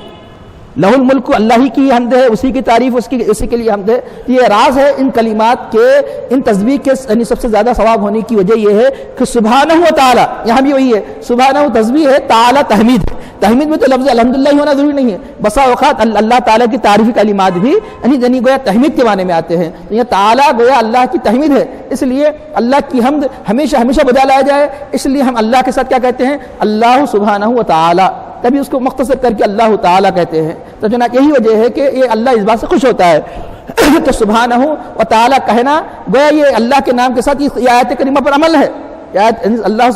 Speaker 1: لہ الملک اللہ ہی کی حمد ہے، اسی کی تعریف اسی کے لیے حمد ہے. یہ راز ہے ان کلمات کے، ان تسبیح کے یعنی سب سے زیادہ ثواب ہونے کی وجہ یہ ہے کہ سبحانہ و تعالی، یہاں بھی وہی ہے، سبحانہ تسبیح ہے، تعالی تحمید ہے. تحمید میں تو لفظ الحمدللہ ہونا ضروری نہیں ہے، بسا اوقات اللہ تعالیٰ کی تعریفی کلمات بھی یعنی گویا تحمید کے معنی میں آتے ہیں. یہ تعالیٰ گویا اللہ کی تحمید ہے، اس لیے اللہ کی حمد ہمیشہ ہمیشہ بجا لایا جائے. اس لیے ہم اللہ کے ساتھ کیا کہتے ہیں؟ اللہ سبحانہ و تعالی، کبھی اس کو مختصر کر کے اللہ تعالیٰ کہتے ہیں. تو جناب یہی وجہ ہے کہ یہ اللہ اس بات سے خوش ہوتا ہے. تو سبحانہ و تعالیٰ کہنا گویا یہ اللہ کے نام کے ساتھ یہ آیت کریمہ پر عمل ہے. اللہ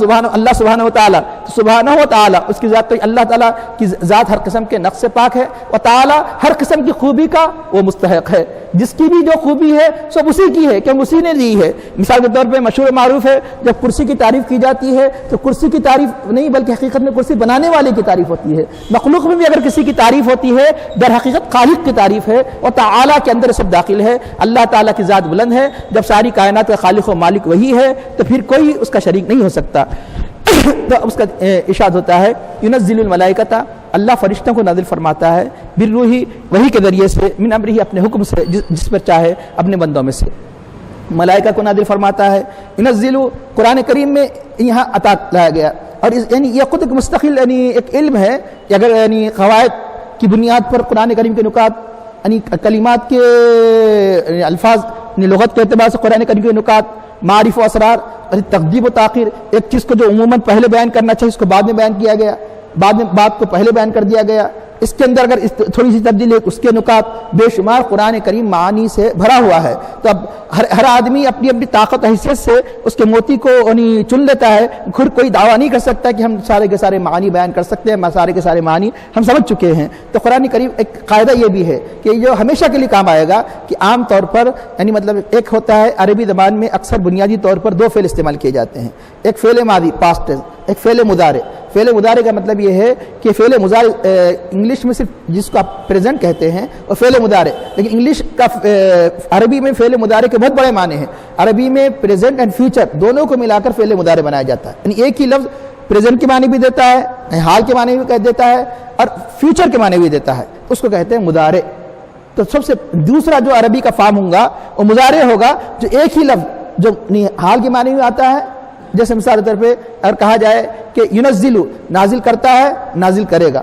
Speaker 1: سبحانہ و تعالیٰ، تو سبحانہ و تعالیٰ اس کی ذات، اللہ تعالیٰ کی ذات ہر قسم کے نقص سے پاک ہے، و تعالیٰ ہر قسم کی خوبی کا وہ مستحق ہے، جس کی بھی جو خوبی ہے سب اسی کی ہے کہ اسی نے دی ہے۔ مثال کے طور پہ مشہور و معروف ہے، جب کرسی کی تعریف کی جاتی ہے تو کرسی کی تعریف نہیں بلکہ حقیقت میں کرسی بنانے والے کی تعریف ہوتی ہے۔ مخلوق میں بھی اگر کسی کی تعریف ہوتی ہے در حقیقت خالق کی تعریف ہے، اور تعالیٰ کے اندر سب داخل ہے۔ اللہ تعالیٰ کی ذات بلند ہے، جب ساری کائنات کا خالق و مالک وہی ہے تو پھر کوئی اس کا شریک نہیں ہو سکتا۔ تو اس کا ارشاد ہوتا ہے ینزل الملائکۃ، اللہ فرشتوں کو نازل فرماتا ہے، بالروح وحی کے ذریعے سے، من امرہ اپنے حکم سے، جس پر چاہے اپنے بندوں میں سے ملائکہ کو نازل فرماتا ہے۔ ینزل قرآن کریم میں یہاں عطا لایا گیا، اور یعنی یہ خود ایک مستقل یعنی ایک علم ہے کہ اگر یعنی قواعد کی بنیاد پر قرآن کریم کے نکات، یعنی کلمات کے الفاظ لغت کے اعتبار سے قرآن کریم کے نکات، معارف و اسرار، تقدیم و تاخیر، ایک چیز کو جو عموماً پہلے بیان کرنا چاہیے اس کو بعد میں بیان کیا گیا، بعد میں بات کو پہلے بیان کر دیا گیا، اس کے اندر اگر تھوڑی سی تبدیلی ہے اس کے نکات، بے شمار قرآن کریم معانی سے بھرا ہوا ہے۔ تو اب ہر آدمی اپنی اپنی طاقت حیثیت سے اس کے موتی کو چن لیتا ہے، پھر کوئی دعویٰ نہیں کر سکتا کہ ہم سارے کے سارے معانی بیان کر سکتے ہیں، سارے کے سارے معانی ہم سمجھ چکے ہیں۔ تو قرآن کریم ایک قاعدہ یہ بھی ہے کہ جو ہمیشہ کے لیے کام آئے گا کہ عام طور پر یعنی مطلب ایک ہوتا ہے عربی زبان میں اکثر بنیادی طور پر دو فعل استعمال کیے جاتے ہیں، ایک فعل ماضی پاسٹ ٹینس، ایک فعل مضارع۔ فعل مضارع کا مطلب یہ ہے کہ فعل مضارع انگلش میں صرف جس کو آپ پریزنٹ کہتے ہیں وہ فعل مضارع، لیکن انگلش کا عربی میں فعل مضارع کے بہت بڑے معنی ہیں۔ عربی میں پریزنٹ اینڈ فیوچر دونوں کو ملا کر فعل مضارع بنایا جاتا ہے، یعنی ایک ہی لفظ پریزنٹ کے معنی بھی دیتا ہے، حال کے معنی بھی کہہ دیتا ہے، اور فیوچر کے معنی بھی دیتا ہے، اس کو کہتے ہیں مضارع۔ تو سب سے دوسرا جو عربی کا فارم ہوگا وہ مضارع ہوگا، جو ایک ہی لفظ جو حال کے معنی میں آتا ہے، جیسے مثال کے طور پہ اگر کہا جائے کہ ینزل نازل کرتا ہے، نازل کرے گا،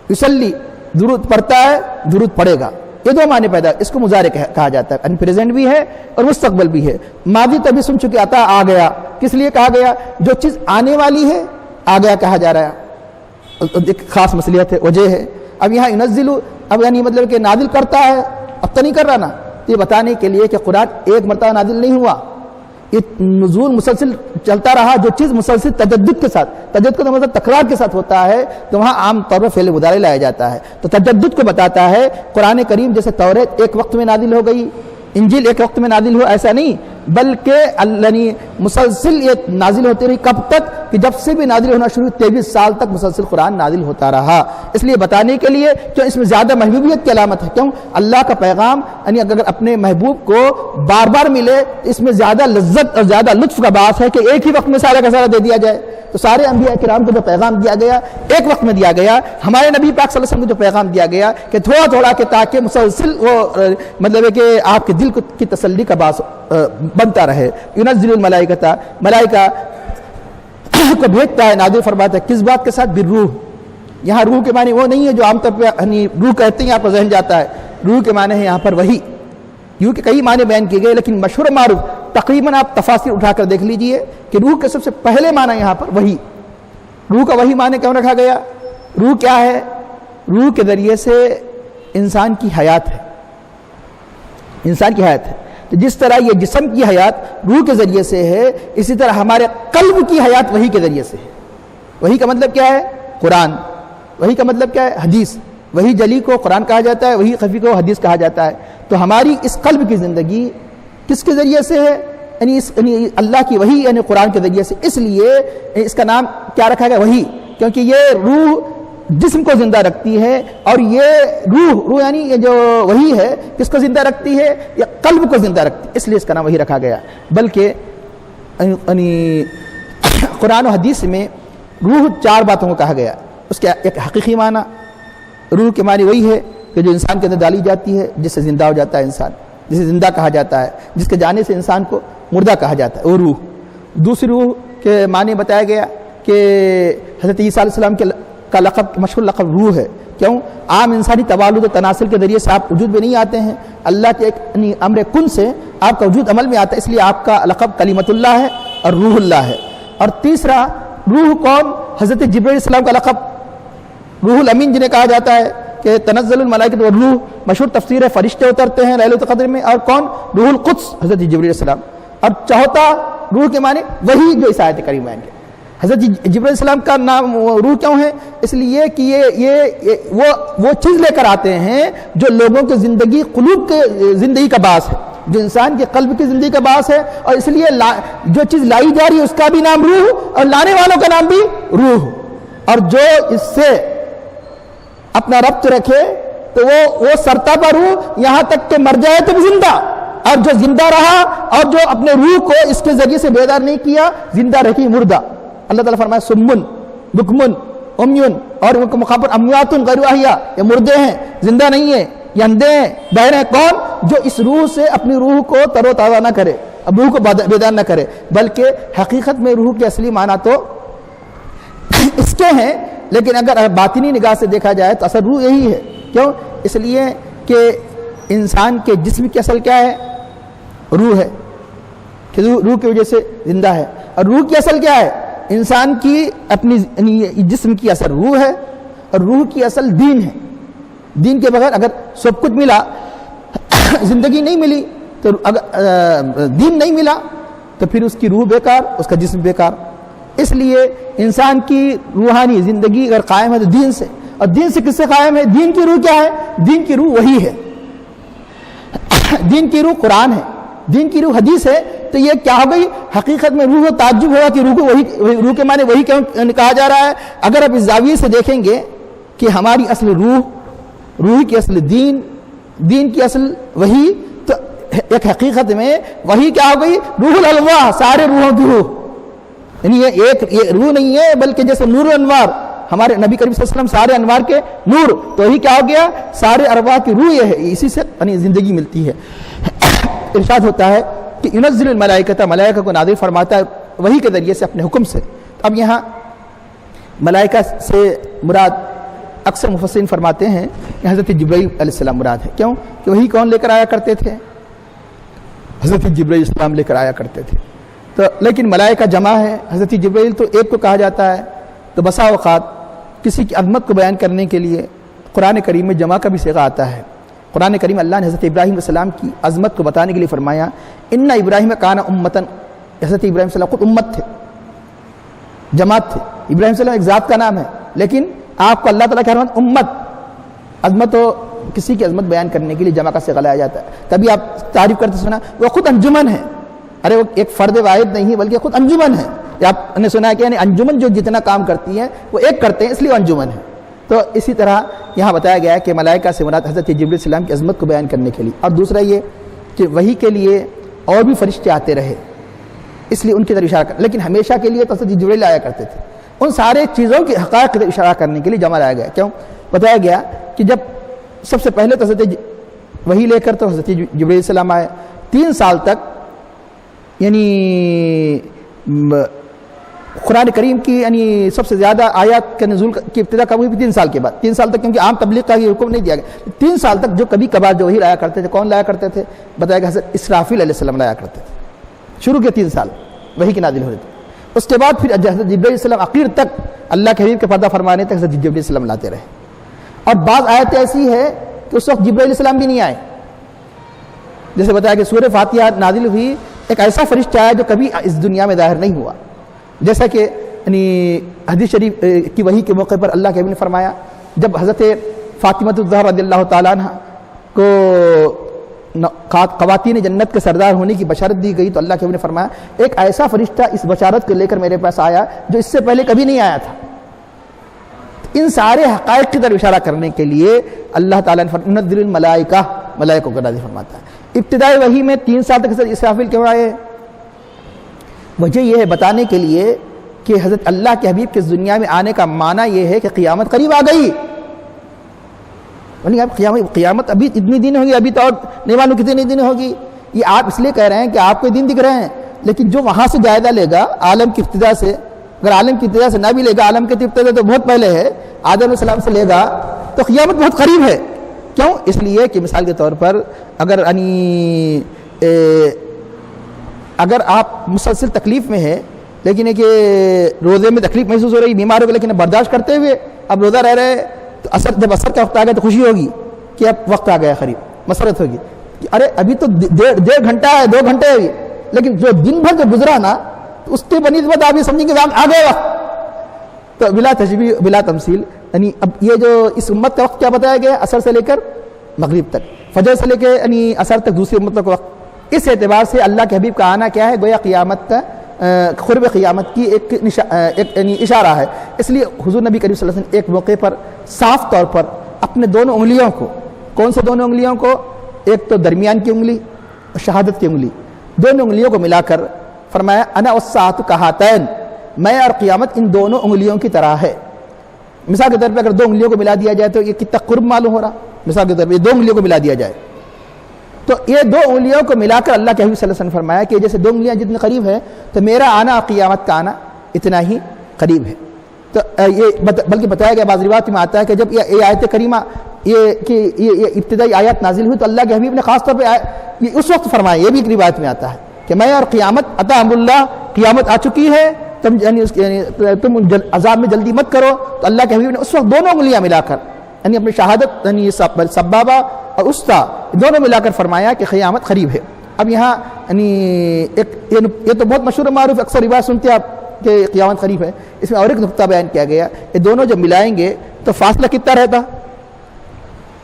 Speaker 1: یصلی درود پڑھتا ہے، درود پڑھے گا، یہ دو معنی پیدا، اس کو مضارع کہا جاتا ہے، یعنی پریزنٹ بھی ہے اور مستقبل بھی ہے۔ ماضی تبھی سن چکے آتا آ گیا، کس لیے کہا گیا؟ جو چیز آنے والی ہے آ گیا کہا جا رہا ہے، ایک خاص مصلیت ہے، وجہ ہے۔ اب یہاں ینزل اب یعنی مطلب کہ نازل کرتا ہے، اب تو نہیں کر رہا نا، یہ بتانے کے لیے کہ قرآن ایک مرتبہ نازل نہیں ہوا، یہ نزول مسلسل چلتا رہا۔ جو چیز مسلسل تجدد کے ساتھ، تجدد کا مطلب تکرار کے ساتھ ہوتا ہے، تو وہاں عام طور پر فعل مضارع لایا جاتا ہے، تو تجدد کو بتاتا ہے۔ قرآن کریم جیسے توریت ایک وقت میں نازل ہو گئی، انجیل ایک وقت میں نازل ہو، ایسا نہیں، بلکہ یعنی مسلسل یہ نازل ہوتی رہی۔ کب تک؟ کہ جب سے بھی نازل ہونا شروع 23 سال تک مسلسل قرآن نازل ہوتا رہا۔ اس لیے بتانے کے لیے کہ اس میں زیادہ محبوبیت کی علامت ہے، کیوں؟ اللہ کا پیغام یعنی اگر اپنے محبوب کو بار بار ملے تو اس میں زیادہ لذت اور زیادہ لطف کا باعث ہے کہ ایک ہی وقت میں سارا کا سارا دے دیا جائے۔ تو سارے انبیاء کرام کو جو پیغام دیا گیا ایک وقت میں دیا گیا، ہمارے نبی پاک صلی اللہ علیہ وسلم کو جو پیغام دیا گیا کہ تھوڑا تھوڑا کہ تاکہ مسلسل وہ مطلب ہے کہ آپ کے دل کی تسلی کا باعث بنتا رہے۔ ینزل الملائکۃ، ملائکہ کو بھیجتا ہے، نازل فرماتا ہے، کس بات کے ساتھ؟ بالروح۔ یہاں روح کے معنی وہ نہیں ہے جو عام طور پہ یعنی روح کہتے ہیں آپ کو ذہن جاتا ہے، روح کے معنی ہے یہاں پر وحی۔ یوں کہ کئی معنی بیان کیے گئے، لیکن مشہور و معروف تقریباً آپ تفاسیر اٹھا کر دیکھ لیجئے کہ روح کے سب سے پہلے معنی یہاں پر وحی۔ روح کا وحی معنی کیوں رکھا گیا؟ روح کیا ہے؟ روح کے ذریعے سے انسان کی حیات ہے، انسان کی حیات ہے۔ تو جس طرح یہ جسم کی حیات روح کے ذریعے سے ہے، اسی طرح ہمارے قلب کی حیات وحی کے ذریعے سے ہے۔ وحی کا مطلب کیا ہے؟ قرآن۔ وحی کا مطلب کیا ہے؟ حدیث۔ وحی جلی کو قرآن کہا جاتا ہے، وحی خفی کو حدیث کہا جاتا ہے۔ تو ہماری اس قلب کی زندگی کس کے ذریعے سے ہے؟ یعنی اللہ کی وحی یعنی قرآن کے ذریعے سے۔ اس لیے اس کا نام کیا رکھا گیا؟ وحی، کیونکہ یہ روح جسم کو زندہ رکھتی ہے، اور یہ روح یعنی یہ جو وحی ہے کس کو زندہ رکھتی ہے؟ یا قلب کو زندہ رکھتی ہے، اس لیے اس کا نام وحی رکھا گیا۔ بلکہ قرآن و حدیث میں روح 4 باتوں کو کہا گیا۔ اس کا ایک حقیقی معنی، روح کے معنی وہی ہے کہ جو انسان کے اندر ڈالی جاتی ہے، جس سے زندہ ہو جاتا ہے انسان، جسے زندہ کہا جاتا ہے، جس کے جانے سے انسان کو مردہ کہا جاتا ہے، وہ روح۔ دوسری روح کے معنی بتایا گیا کہ حضرت عیسیٰ علیہ السلام کا لقب مشہور لقب روح ہے، کیوں؟ عام انسانی توالد و تناسل کے ذریعے سے آپ وجود میں نہیں آتے ہیں، اللہ کے ایک امر کن سے آپ کا وجود عمل میں آتا ہے، اس لیے آپ کا لقب کلیمت اللہ ہے اور روح اللہ ہے۔ اور تیسرا روح کون؟ حضرت جبرائیل علیہ السلام کا لقب روح الامین جنہیں کہا جاتا ہے کہ تنزل الملائکۃ والروح، مشہور تفسیر ہے فرشتے اترتے ہیں لیلۃ القدر میں، اور کون؟ روح القدس حضرت جبرائیل علیہ السلام۔ اور چوتھا روح کے معنی وہی جو اس آیت کریمہ میں ہے۔ حضرت جبرائیل علیہ السلام کا نام روح کیوں ہے؟ اس لیے کہ یہ وہ چیز لے کر آتے ہیں جو لوگوں کی زندگی، قلوب کے زندگی کا باعث ہے، جو انسان کے قلب کی زندگی کا باعث ہے، اور اس لیے جو چیز لائی جا رہی ہے اس کا بھی نام روح اور لانے والوں کا نام بھی روح، اور جو اس سے اپنا ربط رکھے تو وہ سرتا پر روح، یہاں تک کہ مر جائے تو بھی زندہ، اور جو زندہ رہا اور جو اپنے روح کو اس کے ذریعے سے بیدار نہیں کیا، زندہ رکھی مردہ۔ اللہ تعالیٰ فرمایا سمن بکمن امیون، اور ان کے مقابل امواتن غیر احیاء، یہ مردے ہیں، زندہ نہیں ہیں، یہ اندھے ہیں، بہرے ہیں۔ کون؟ جو اس روح سے اپنی روح کو تر و تازہ نہ کرے، اب روح کو بیدار نہ کرے، بلکہ حقیقت میں روح کے اصلی معنی تو اس کے ہیں، لیکن اگر باطنی نگاہ سے دیکھا جائے تو اصل روح یہی ہے۔ کیوں؟ اس لیے کہ انسان کے جسم کی اصل کیا ہے؟ روح ہے، کہ روح کی وجہ سے زندہ ہے، اور روح کی اصل کیا ہے؟ انسان کی اپنی جسم کی اصل روح ہے، اور روح کی اصل دین ہے۔ دین کے بغیر اگر سب کچھ ملا، زندگی نہیں ملی، تو اگر دین نہیں ملا تو پھر اس کی روح بیکار، اس کا جسم بیکار۔ اس لیے انسان کی روحانی زندگی اگر قائم ہے تو دین سے، اور دین سے کس سے قائم ہے؟ دین کی روح کیا ہے؟ دین کی روح وہی ہے، دین کی روح قرآن ہے، دین کی روح حدیث ہے۔ تو یہ کیا ہو گئی؟ حقیقت میں روح و تعجب ہوا کہ روح کو وہی، روح کے معنی وہی کیوں کہا جا رہا ہے؟ اگر آپ اس زاویے سے دیکھیں گے کہ ہماری اصل روح کی اصل دین کی اصل وہی، تو ایک حقیقت میں وہی کیا ہو گئی؟ روح الالواح، سارے روحوں کی روح، یعنی یہ ایک روح نہیں ہے، بلکہ جیسے نور الانوار، ہمارے نبی کریم صلی اللہ علیہ وسلم سارے انوار کے نور، تو وہی کیا ہو گیا؟ سارے ارواح کی روح یہ ہے، اسی سے زندگی ملتی ہے۔ ارشاد ہوتا ہے کہ ينزل الملائکۃ، ملائکہ کو نازل فرماتا ہے وہی کے ذریعے سے، اپنے حکم سے۔ اب یہاں ملائکہ سے مراد اکثر مفسرین فرماتے ہیں کہ حضرت جبرائیل علیہ السلام مراد ہے۔ کیوں؟ کہ وہی کون لے کر آیا کرتے تھے؟ حضرت جبرائیل علیہ السلام لے کر آیا کرتے تھے۔ تو لیکن ملائکہ جمع ہے، حضرت جبرائیل تو ایک کو کہا جاتا ہے، تو بسا اوقات کسی کی عظمت کو بیان کرنے کے لیے قرآن کریم میں جمع کا بھی صیغہ آتا ہے۔ قرآن کریم اللہ نے حضرت ابراہیم علیہ السلام کی عظمت کو بتانے کے لیے فرمایا ان ابراہیم کان امتن، حضرت ابراہیم صلی اللہ علیہ وسلم خود امت تھے، جماعت تھے۔ ابراہیم صلی اللہ علیہ وسلم ایک ذات کا نام ہے، لیکن آپ کو اللہ تعالیٰ کہہ رہا ہے امت، عظمت ہو کسی کی عظمت بیان کرنے کے لیے جمع کا صیغہ لایا جاتا ہے۔ کبھی آپ تعریف کرتے سنا وہ خود انجمن ہے، ارے وہ ایک فرد واحد نہیں بلکہ خود انجمن ہے۔ آپ نے سنا ہے کہ یعنی انجمن جو جتنا کام کرتی ہے وہ ایک کرتے ہیں، اس لیے انجمن ہے۔ تو اسی طرح یہاں بتایا گیا ہے کہ ملائکہ سے مراد حضرت جبرائیل علیہ السلام کی عظمت کو بیان کرنے کے لیے، اور دوسرا یہ کہ وحی کے لیے اور بھی فرشتے آتے رہے، اس لیے ان کی طرف اشارہ کر، لیکن ہمیشہ کے لیے تو حضرت جبرائیل آیا کرتے تھے۔ ان سارے چیزوں کے حقائق کی طرف اشارہ کرنے کے لیے جمع لایا گیا۔ کیوں؟ بتایا گیا کہ جب سب سے پہلے تو حضرت وحی لے کر تو حضرت جبرائیل علیہ السلام آئے، 3 سال تک، یعنی قرآن کریم کی یعنی سب سے زیادہ آیات کے نزول کی ابتدا کب ہوئی؟ 3 سال کے بعد، 3 سال تک، کیونکہ عام تبلیغ کا یہ حکم نہیں دیا گیا۔ 3 سال تک جو کبھی کبھار جو وحی لایا کرتے تھے، کون لایا کرتے تھے؟ بتایا گیا حضرت اسرافیل علیہ السلام لایا کرتے تھے۔ شروع کے 3 سال وحی کے نازل ہوئے تھے، اس کے بعد پھر حضرت جبرائیل علیہ السلام آخر تک اللہ کے حبیب کے پردہ فرمانے تک حضرت جبرائیل علیہ السلام لاتے رہے۔ اور بعض آیتیں ایسی ہے کہ اس وقت جبرائیل علیہ السلام بھی نہیں آئے، جیسے بتایا کہ سورہ فاتحہ نازل ہوئی، ایک ایسا فرشتہ آیا جو کبھی اس دنیا میں ظاہر نہیں ہوا، جیسا کہ یعنی حدیث شریف کی وحی کے موقع پر اللہ کے حبیب نے فرمایا جب حضرت فاطمہ الزہرا رضی اللہ تعالیٰ عنہ کو خواتین جنت کے سردار ہونے کی بشارت دی گئی، تو اللہ کے حبیب نے فرمایا ایک ایسا فرشتہ اس بشارت کو لے کر میرے پاس آیا جو اس سے پہلے کبھی نہیں آیا تھا۔ ان سارے حقائق کی طرف اشارہ کرنے کے لیے اللہ تعالیٰ نے ننزل الملائکہ، ملائکوں کو نازل فرماتا ہے۔ ابتدائی وحی میں 3 سال تک حضرت اسرافیل کیوں آئے؟ وجہ یہ ہے بتانے کے لیے کہ حضرت اللہ کے حبیب کے اس دنیا میں آنے کا معنی یہ ہے کہ قیامت قریب آ گئی، یعنی اب قیامت ابھی اتنی دن ہوگی، ابھی تو اور نہیں معلوم کتنی دن ہوگی۔ یہ آپ اس لیے کہہ رہے ہیں کہ آپ کو دن دکھ رہے ہیں، لیکن جو وہاں سے جائزہ لے گا عالم کی ابتدا سے، اگر عالم کی ابتدا سے نہ بھی لے گا، عالم کی ابتدا تو بہت پہلے ہے، آدم علیہ السلام سے لے گا، تو قیامت بہت قریب ہے۔ کیوں؟ اس لیے کہ مثال کے طور پر اگر آپ مسلسل تکلیف میں ہے، لیکن ہے کہ روزے میں تکلیف محسوس ہو رہی، بیمار ہو گئے، لیکن برداشت کرتے ہوئے اب روزہ رہ رہے، تو جب اثر کا وقت آ گیا تو خوشی ہوگی کہ اب وقت آ گیا قریب، مسرت ہوگی کہ ارے ابھی تو 1.5 گھنٹہ ہے، 2 گھنٹے ہے، لیکن جو دن بھر جو گزرا نا اس کے بنسبت آپ یہ سمجھیں گے آ گئے وقت. تو بلا تشبیہ بلا تمثیل، یعنی اب یہ جو اس امت کا وقت کیا بتایا گیا، عصر سے لے کر مغرب تک، فجر سے لے کے یعنی عصر تک دوسری امتوں کا وقت. اس اعتبار سے اللہ کے حبیب کا آنا کیا ہے، گویا قیامت کا قرب قیامت کی ایک یعنی اشارہ ہے. اس لیے حضور نبی کریم صلی اللہ علیہ وسلم ایک موقع پر صاف طور پر اپنے دونوں انگلیوں کو، کون سے دونوں انگلیوں کو، ایک تو درمیان کی انگلی اور شہادت کی انگلی، دونوں انگلیوں کو ملا کر فرمایا انا والساعۃ کہاتین، میں اور قیامت ان دونوں انگلیوں کی طرح ہے. مثال کے طور پہ اگر دو انگلیوں کو ملا دیا جائے تو یہ کتنا قرب معلوم ہو رہا. مثال کے طور پہ یہ دو انگلیوں کو ملا دیا جائے تو یہ دو انگلیوں کو ملا کر اللہ کے حبیب صلی اللہ علیہ وسلم نے فرمایا کہ جیسے دو انگلیاں جتنے قریب ہے تو میرا آنا اور قیامت کا آنا اتنا ہی قریب ہے. تو یہ بلکہ بتایا گیا، بعض روایات میں آتا ہے کہ جب یہ آیت کریمہ یہ ابتدائی آیات نازل ہوئی تو اللہ کے حبیب نے خاص طور پہ یہ اس وقت فرمایا، یہ بھی ایک روایت میں آتا ہے کہ میں اور قیامت عطا امر اللہ، قیامت آ چکی ہے، تم عذاب میں جلدی مت کرو. تو اللہ کے حبیب نے اس وقت دونوں انگلیاں ملا کر یعنی اپنی شہادت یعنی سبابہ اور استا دونوں ملا کر فرمایا کہ قیامت قریب ہے. اب یہاں یعنی یہ تو بہت مشہور و معروف اکثر روایت سنتے ہیں آپ کہ قیامت قریب ہے. اس میں اور ایک نقطہ بیان کیا گیا، یہ دونوں جب ملائیں گے تو فاصلہ کتنا رہتا،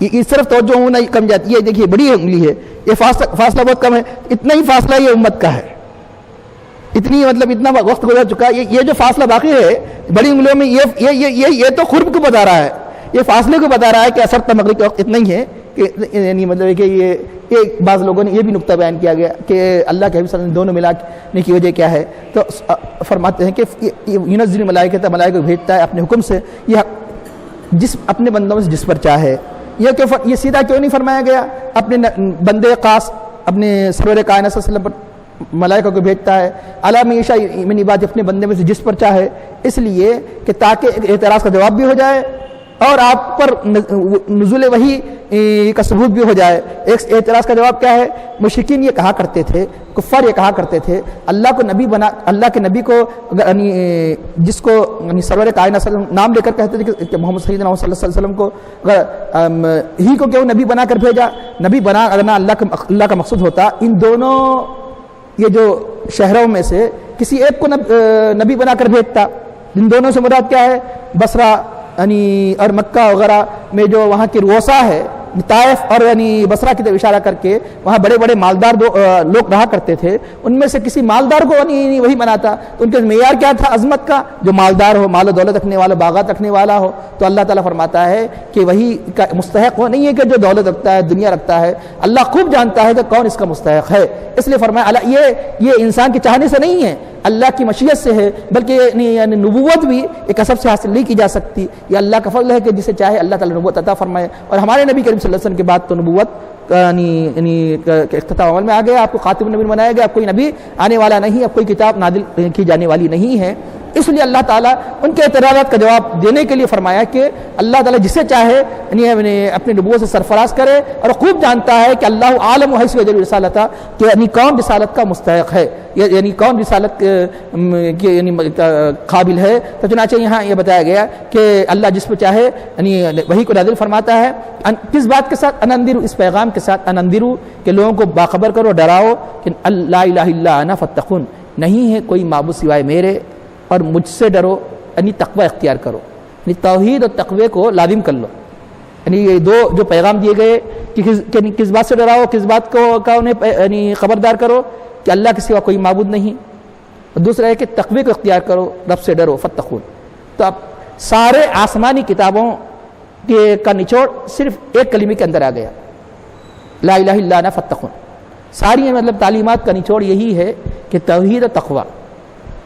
Speaker 1: یہ صرف توجہ ہونا کم جاتی ہے. دیکھیے بڑی انگلی ہے، یہ فاصلہ بہت کم ہے، اتنا ہی فاصلہ یہ امت کا ہے، اتنی مطلب اتنا وقت گزر چکا ہے. یہ جو فاصلہ باقی ہے بڑی انگلیوں میں یہ تو قرب کو بتا رہا ہے، یہ فاصلے کو بتا رہا ہے کہ عصر تا مغرب کا وقت اتنا ہی ہے کہ یعنی مطلب کہ یہ بعض لوگوں نے یہ بھی نقطہ بیان کیا گیا کہ اللہ کے حبیب صلی اللہ علیہ وسلم دونوں ملانے کی وجہ کیا ہے. تو فرماتے ہیں کہ ینزل الملائکۃ، ملائکہ کو بھیجتا ہے اپنے حکم سے، یہ جس اپنے بندوں میں سے جس پر چاہے. یہ سیدھا کیوں نہیں فرمایا گیا، اپنے بندے خاص اپنے سرور کائنات صلی اللہ علیہ وسلم پر ملائکہ کو بھیجتا ہے اعلیٰ میں عیشا من عباد، اپنے بندے میں سے جس پر چاہے، اس لیے کہ تاکہ اعتراض کا جواب بھی ہو جائے اور آپ پر نزول وحی کا ثبوت بھی ہو جائے. ایک اعتراض کا جواب کیا ہے، مشرکین یہ کہا کرتے تھے، کفار یہ کہا کرتے تھے اللہ کو نبی بنا، اللہ کے نبی کو یعنی جس کو یعنی سرور کائنات صلی اللہ علیہ وسلم نام لے کر کہتے تھے کہ محمد صلی اللہ علیہ وسلم کو ہی کو کیوں نبی بنا کر بھیجا، نبی بنا اللہ کا مقصود ہوتا ان دونوں یہ جو شہروں میں سے کسی ایک کو نبی بنا کر بھیجتا. ان دونوں سے مراد کیا ہے، بصرہ یعنی اور مکہ وغیرہ میں جو وہاں کی روسا ہے، طائف اور یعنی بصرہ کی طرف اشارہ کر کے وہاں بڑے بڑے مالدار لوگ رہا کرتے تھے، ان میں سے کسی مالدار کو یعنی وہی بناتا. تو ان کے معیار کیا تھا، عظمت کا، جو مالدار ہو، مال و دولت رکھنے والا، باغات رکھنے والا ہو. تو اللہ تعالیٰ فرماتا ہے کہ وہی کا مستحق وہ نہیں ہے کہ جو دولت رکھتا ہے، دنیا رکھتا ہے. اللہ خوب جانتا ہے کہ کون اس کا مستحق ہے. اس لیے فرمایا یہ انسان کے چاہنے سے نہیں ہے، اللہ کی مشیت سے ہے، بلکہ یعنی نبوت بھی ایک کسب سے حاصل نہیں کی جا سکتی. یہ اللہ کا فضل ہے کہ جسے چاہے اللہ تعالیٰ نبوت عطا فرمائے. اور ہمارے نبی کریم صلی اللہ علیہ وسلم کے بعد تو نبوت یعنی اختتام عمل میں آ گیا، آپ کو خاتم النبی بنایا گیا، اب کوئی نبی آنے والا نہیں، اب کوئی کتاب نازل کی جانے والی نہیں ہے. اس لیے اللہ تعالیٰ ان کے اعتراضات کا جواب دینے کے لیے فرمایا کہ اللہ تعالیٰ جسے چاہے یعنی اپنی نبوت سے سرفراز کرے، اور خوب جانتا ہے کہ اللہ عالم حیث یجعل رسالتہ، کہ یعنی کون رسالت کا مستحق ہے، یعنی کون رسالت کے یعنی قابل ہے. تو چنانچہ یہاں یہ بتایا گیا کہ اللہ جس پہ چاہے یعنی وحی کو نازل فرماتا ہے. کس بات کے ساتھ، انندرو، اس پیغام کے ساتھ، انندرو کہ لوگوں کو باخبر کرو، ڈراؤ کہ لا الہ الا انا فاتقون، نہیں ہے کوئی معبود سوائے میرے اور مجھ سے ڈرو، یعنی تقوی اختیار کرو، یعنی توحید اور تقوی کو لازم کر لو. یعنی یہ دو جو پیغام دیے گئے کہ کس بات سے ڈراؤ، کس بات کا انہیں یعنی خبردار کرو کہ اللہ کے سوا کوئی معبود نہیں، اور دوسرا ہے کہ تقوی کو اختیار کرو، رب سے ڈرو، فاتقون. تو اب سارے آسمانی کتابوں کا نچوڑ صرف ایک کلمے کے اندر آ گیا، لا الہ الا انا فاتقون. ساری مطلب تعلیمات کا نچوڑ یہی ہے کہ توحید و تقوی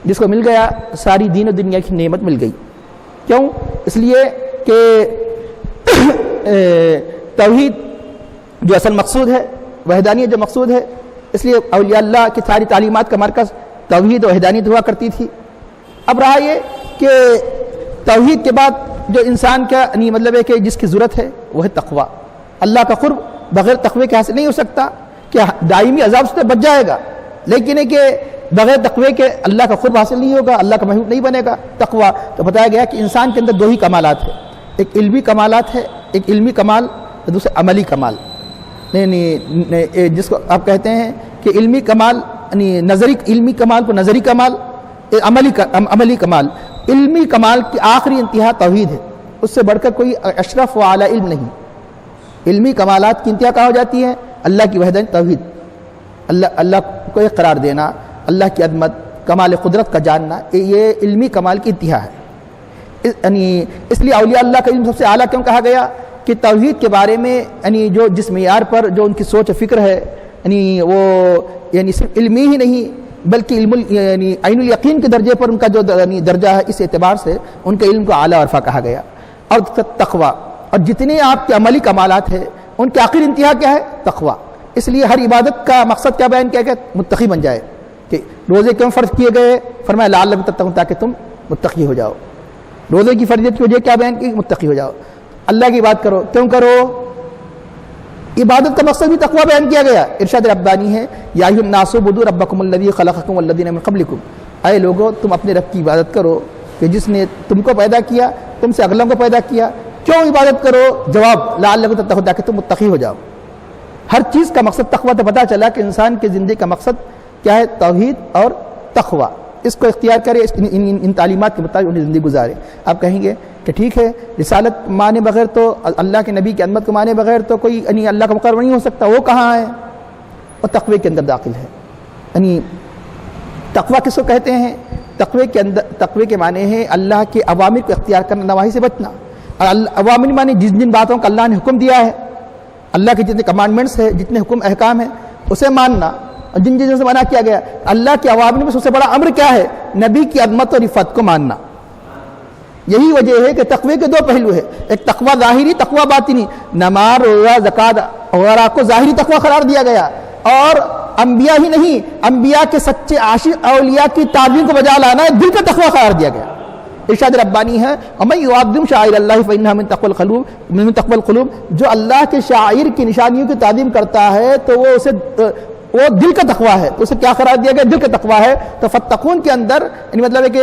Speaker 1: جس کو مل گیا ساری دین و دنیا کی نعمت مل گئی. کیوں؟ اس لیے کہ توحید جو اصل مقصود ہے، وحدانیت جو مقصود ہے، اس لیے اولیاء اللہ کی ساری تعلیمات کا مرکز توحید و وحدانیت ہوا کرتی تھی. اب رہا یہ کہ توحید کے بعد جو انسان کا مطلب ہے کہ جس کی ضرورت ہے وہ ہے تقوی. اللہ کا قرب بغیر تقوی کے حاصل نہیں ہو سکتا، کہ دائمی عذاب سے بچ جائے گا، لیکن ہے کہ بغیر تقوی کے اللہ کا قرب حاصل نہیں ہوگا، اللہ کا محبوب نہیں بنے گا. تقوی تو بتایا گیا کہ انسان کے اندر دو ہی کمالات ہیں، ایک علمی کمالات ہے، ایک علمی کمال، دوسرا عملی کمال. جس کو آپ کہتے ہیں کہ علمی کمال نظری علمی کمال کو نظری کمال، عملی کمال، علمی کمال کی آخری انتہا توحید ہے، اس سے بڑھ کر کوئی اشرف و اعلیٰ علم نہیں۔ علمی کمالات کی انتہا کہاں ہو جاتی ہے؟ اللہ کی وحدانیت، توحید، اللہ کو ایک قرار دینا، اللہ کی عظمت، کمال قدرت کا جاننا، یہ علمی کمال کی انتہا ہے۔ اس لیے اولیاء اللہ کا علم سب سے اعلیٰ کیوں کہا گیا؟ کہ توحید کے بارے میں جو جس معیار پر جو ان کی سوچ و فکر ہے، وہ صرف علمی ہی نہیں بلکہ عین الیقین کے درجے پر ان کا جو درجہ ہے، اس اعتبار سے ان کے علم کو اعلیٰ عرفہ کہا گیا۔ اور تقوی، اور جتنے آپ کے عملی کمالات ہیں ان کے آخری انتہا کیا ہے؟ تقوی۔ اس لیے ہر عبادت کا مقصد کیا بیان کیا کہ متقی بن جائے۔ کہ روزے کیوں فرض کیے گئے؟ فرمایا لعلکم تتقون، تاکہ تم متقی ہو جاؤ۔ روزے کی فرضیت کی وجہ کیا بیان کی؟ متقی ہو جاؤ۔ اللہ کی بات کرو، کیوں کرو؟ عبادت کا مقصد بھی تقوی بیان کیا گیا۔ ارشاد ربانی ہے یا ایھا الناس اعبدوا ربکم الذی خلقکم والذین من قبلکم، اے لوگو تم اپنے رب کی عبادت کرو کہ جس نے تم کو پیدا کیا، تم سے اگلوں کو پیدا کیا۔ کیوں عبادت کرو؟ جواب لعلکم تتقون، تاکہ تم متقی ہو جاؤ۔ ہر چیز کا مقصد تقوی، تو پتہ چلا کہ انسان کی زندگی کا مقصد کیا ہے؟ توحید اور تقوی۔ اس کو اختیار کرے، ان تعلیمات کے مطابق اپنی زندگی گزارے۔ آپ کہیں گے کہ ٹھیک ہے، رسالت مانے بغیر تو، اللہ کے نبی کی عظمت کو مانے بغیر تو کوئی اللہ کا مقرر نہیں ہو سکتا، وہ کہاں ہے؟ وہ تقوی کے اندر داخل ہے۔ تقوی کس کو کہتے ہیں؟ تقوی کے معنی ہے اللہ کے اوامر کو اختیار کرنا، نواہی سے بچنا۔ اور اوامر معنی جن باتوں کا اللہ نے حکم دیا ہے، اللہ کے جتنے کمانڈمنٹس ہیں، جتنے حکم احکام ہیں، اسے ماننا۔ اور جن چیزوں سے منع کیا گیا، اللہ کے اوامر میں سب سے بڑا امر کیا ہے؟ نبی کی عظمت اور عفت کو ماننا۔ یہی وجہ ہے کہ تقوی کے دو پہلو ہیں، ایک تقوی ظاہری، تقوی باطنی۔ نماز، روزہ، زکوٰۃ وغیرہ کو ظاہری تقوی قرار دیا گیا، اور انبیاء ہی نہیں، انبیاء کے سچے عاشق اولیاء کی تعظیم کو بجا لانا دل کا تقوی قرار دیا گیا۔ ارشاد ربانی ہے وَمَن يُعَظِّمْ شَعَائِرَ اللَّهِ فَإِنَّهَا مِن تقوى القلوب، جو اللہ کے شاعر کی نشانیوں کی تعظیم کرتا ہے تو وہ دل کا تقوی ہے۔ تو اسے کیا قرار دیا گیا؟ دل کا تقوی ہے۔ تو فتقون کے اندر مطلب ہے کہ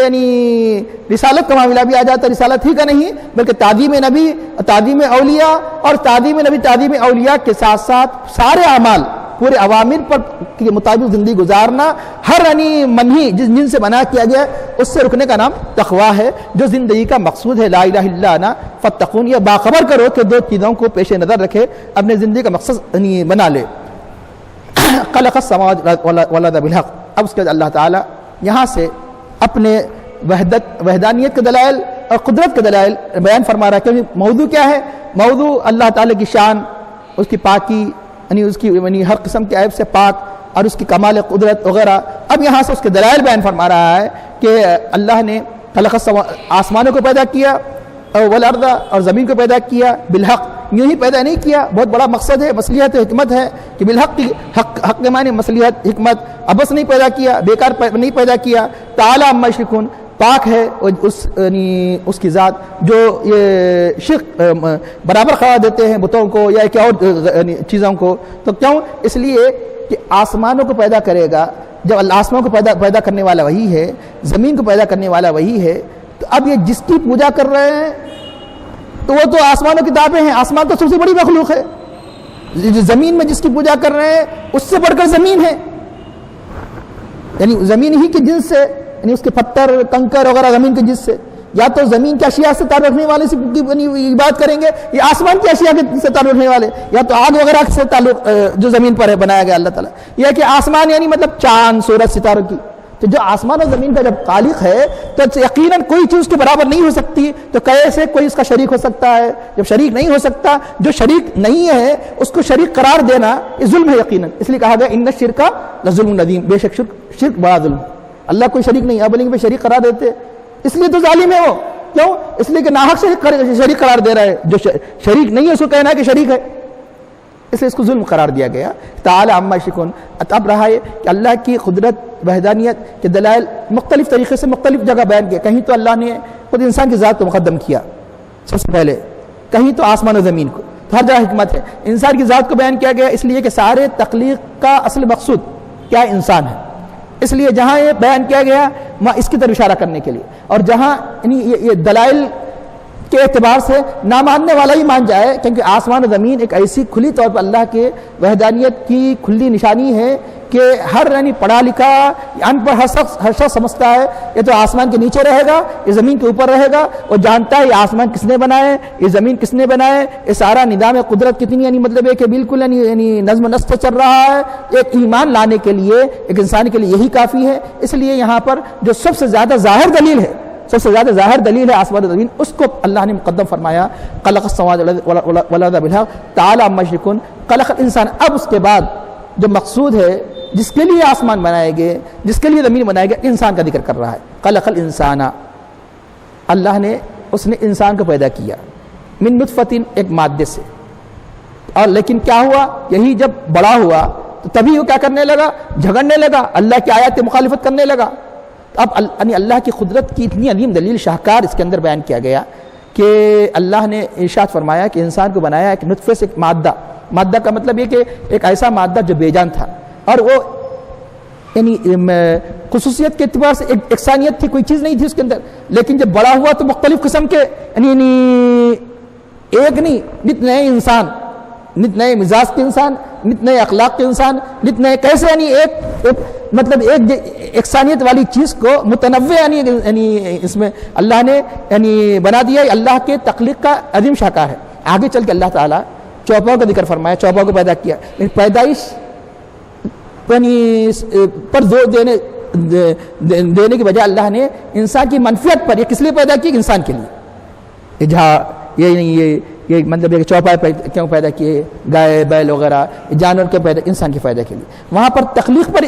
Speaker 1: رسالت کا معاملہ بھی آ جاتا ہے، رسالت ہی کا نہیں بلکہ تعظیم نبی، تعظیم اولیاء، اور تعظیم نبی، تعظیم اولیاء کے ساتھ ساتھ سارے اعمال پورے اوامر پر کے مطابق زندگی گزارنا، ہر منہی جن سے منع کیا گیا اس سے رکنے کا نام تقوی ہے، جو زندگی کا مقصود ہے۔ لا الہ الا انا فتقون، یہ باخبر کرو کہ دو چیزوں کو پیش نظر رکھے، اپنے زندگی کا مقصد بنا لے۔ خلق السماوات والارض بالحق۔ اب اس کے بعد اللہ تعالیٰ یہاں سے اپنے وحدانیت کے دلائل اور قدرت کے دلائل بیان فرما رہا ہے۔ کہ موضوع کیا ہے؟ موضوع اللہ تعالیٰ کی شان، اس کی پاکی، اس کی ہر قسم کے عیب سے پاک، اور اس کی کمال قدرت وغیرہ۔ اب یہاں سے اس کے دلائل بیان فرما رہا ہے کہ اللہ نے خلق آسمانوں کو پیدا کیا، والارض، اور زمین کو پیدا کیا بالحق۔ یوں ہی پیدا نہیں کیا، بہت بڑا مقصد ہے، مصلحت و حکمت ہے کہ بالحق کی حق کے معنی مصلحت حکمت، ابس نہیں پیدا کیا، بیکار نہیں پیدا کیا۔ تعالی عما یشرکون، پاک ہے اس کی ذات جو یہ شرک برابر قرار دیتے ہیں بتوں کو یا کہ اور چیزوں کو۔ تو کیوں؟ اس لیے کہ آسمانوں کو پیدا کرے گا، جب آسمانوں کو پیدا کرنے والا وہی ہے، زمین کو پیدا کرنے والا وہی ہے، تو اب یہ جس کی پوجا کر رہے ہیں تو وہ تو آسمانوں کی تابع ہیں، آسمان تو سب سے بڑی مخلوق ہے۔ زمین میں جس کی پوجا کر رہے ہیں اس سے بڑھ کر زمین ہے، یعنی زمین ہی کے جنس سے، یعنی اس کے پتھر کنکر وغیرہ زمین کے جنس سے۔ یا تو زمین کی اشیاء سے تعلق رکھنے والے سے بات کریں گے، یا آسمان کی اشیاء سے تعلق رکھنے والے، یا تو آگ وغیرہ سے تعلق جو زمین پر ہے بنایا گیا اللہ تعالیٰ، یا کہ آسمان یعنی مطلب چاند، سورج، ستاروں کی۔ تو جو آسمان اور زمین کا جب خالق ہے تو یقیناً کوئی چیز اس کے برابر نہیں ہو سکتی، تو کیسے کوئی اس کا شریک ہو سکتا ہے؟ جب شریک نہیں ہو سکتا، جو شریک نہیں ہے اس کو شریک قرار دینا یہ ظلم ہے یقیناً۔ اس لیے کہا گیا ان الشرک لظلم عظیم، بے شک شرک بڑا ظلم۔ اللہ کوئی شریک نہیں، اب بولیں گے شریک قرار دیتے، اس لیے تو ظالم ہے وہ۔ کیوں؟ اس لیے کہ ناحق شریک قرار دے رہا ہے، جو شریک نہیں ہے اس کو کہنا ہے کہ شریک ہے، اس لیے اس کو ظلم قرار دیا گیا۔ تعالی عما یشرکون۔ اب رہا ہے کہ اللہ کی قدرت، وحدانیت کے دلائل مختلف طریقے سے مختلف جگہ بیان کیا۔ کہیں تو اللہ نے خود انسان کی ذات کو مقدم کیا سب سے پہلے، کہیں تو آسمان و زمین کو، تو ہر جگہ حکمت ہے۔ انسان کی ذات کو بیان کیا گیا اس لیے کہ سارے تخلیق کا اصل مقصود کیا انسان ہے، اس لیے جہاں یہ بیان کیا گیا وہاں اس کی طرف اشارہ کرنے کے لیے، اور جہاں یہ دلائل کے اعتبار سے نہ ماننے والا ہی مان جائے، کیونکہ آسمان و زمین ایک ایسی کھلی طور پر اللہ کے وحدانیت کی کھلی نشانی ہے کہ ہر پڑھا لکھا ان پڑھ ہر شخص سمجھتا ہے یہ تو آسمان کے نیچے رہے گا، یہ زمین کے اوپر رہے گا، اور جانتا ہے یہ آسمان کس نے بنائے، یہ زمین کس نے بنائے، یہ سارا نظام قدرت کتنی مطلب ہے کہ بالکل نظم و نسق چل رہا ہے۔ ایک ایمان لانے کے لیے ایک انسان کے لیے یہی کافی ہے۔ اس لیے یہاں پر جو سب سے زیادہ ظاہر دلیل ہے، سب سے زیادہ ظاہر دلیل ہے آسمان و زمین، اس کو اللہ نے مقدم فرمایا، خلق السماوات والارض بالحق تعالی عما یشرکون، خلق الانسان۔ اب اس کے بعد جو مقصود ہے، جس کے لیے آسمان بنائے گئے، جس کے لیے زمین بنائے گئے، انسان کا ذکر کر رہا ہے۔ خلق الانسان، اللہ نے اس نے انسان کو پیدا کیا من نطفۃ، ایک مادے سے، اور لیکن کیا ہوا، یہی جب بڑا ہوا تو تبھی وہ کیا کرنے لگا، جھگڑنے لگا، اللہ کی آیات کی مخالفت کرنے لگا۔ اب اللہ کی قدرت کی اتنی عظیم دلیل شاہکار اس کے اندر بیان کیا گیا کہ اللہ نے ارشاد فرمایا کہ انسان کو بنایا ایک نطفے سے، ایک مادہ کا مطلب یہ کہ ایک ایسا مادہ جو بے جان تھا، اور وہ خصوصیت کے اعتبار سے ایک یکسانیت تھی، کوئی چیز نہیں تھی اس کے اندر، لیکن جب بڑا ہوا تو مختلف قسم کے ایک نہیں نت نئے انسان، نت نئے مزاج کے انسان، نت نئے اخلاق کے انسان، نت نئے کیسے ایک مطلب ایک یکسانیت والی چیز کو متنوع اس میں اللہ نے بنا دیا۔ اللہ کے تخلیق کا عظیم شاہکار ہے۔ آگے چل کے اللہ تعالیٰ چوپاؤں کا ذکر فرمایا، چوپاؤں کو پیدا کیا، پیدائش پر زور دینے کی بجائے اللہ نے انسان کی منفیت پر، یہ کس لیے پیدا کی، انسان کے لیے۔ یہ مطلب یہ چوپائے کیوں پیدا کیے، گائے بیل وغیرہ جانور کے پیدا، انسان کے فائدہ کے لیے۔ وہاں پر تخلیق پر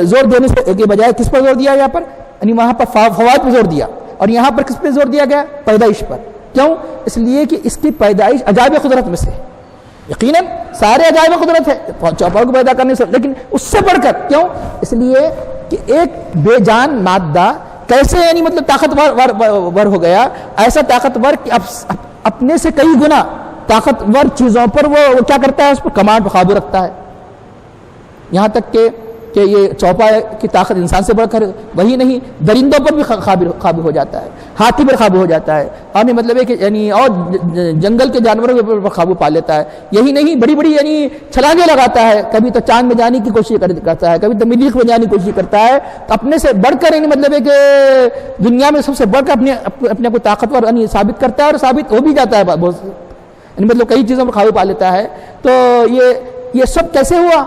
Speaker 1: زور دینے کے بجائے کس پر زور دیا، یہاں پر وہاں پر فوائد پر زور دیا، اور یہاں پر کس پہ زور دیا گیا، پیدائش پر۔ کیوں؟ اس لیے کہ اس کی پیدائش عجائب قدرت میں سے، یقیناً سارے عجائب قدرت ہے چوپاؤں کو پیدا کرنے سے، لیکن اس سے بڑھ کر، کیوں؟ اس لیے کہ ایک بے جان مادہ کیسے مطلب طاقتور ہو گیا، ایسا طاقتور کہ اپنے سے کئی گنا طاقتور چیزوں پر وہ کیا کرتا ہے، اس پر کمانڈ قابو رکھتا ہے۔ یہاں تک کہ یہ چوپائے کی طاقت انسان سے بڑھ کر وہی نہیں، درندوں پر بھی قابو ہو جاتا ہے، ہاتھی پر قابو ہو جاتا ہے، اور مطلب ہے کہ اور جنگل کے جانوروں پر قابو پا لیتا ہے۔ یہی نہیں، بڑی بڑی چھلانگیں لگاتا ہے، کبھی تو چاند میں جانے کی کوشش کرتا ہے، کبھی تو مریخ میں جانے کی کوشش کرتا ہے، تو اپنے سے بڑھ کر مطلب ہے کہ دنیا میں سب سے بڑھ کر اپنے کو طاقتور ثابت کرتا ہے، اور ثابت ہو بھی جاتا ہے بہت، مطلب کئی چیزوں پر قابو پا لیتا ہے۔ تو یہ سب کیسے ہوا؟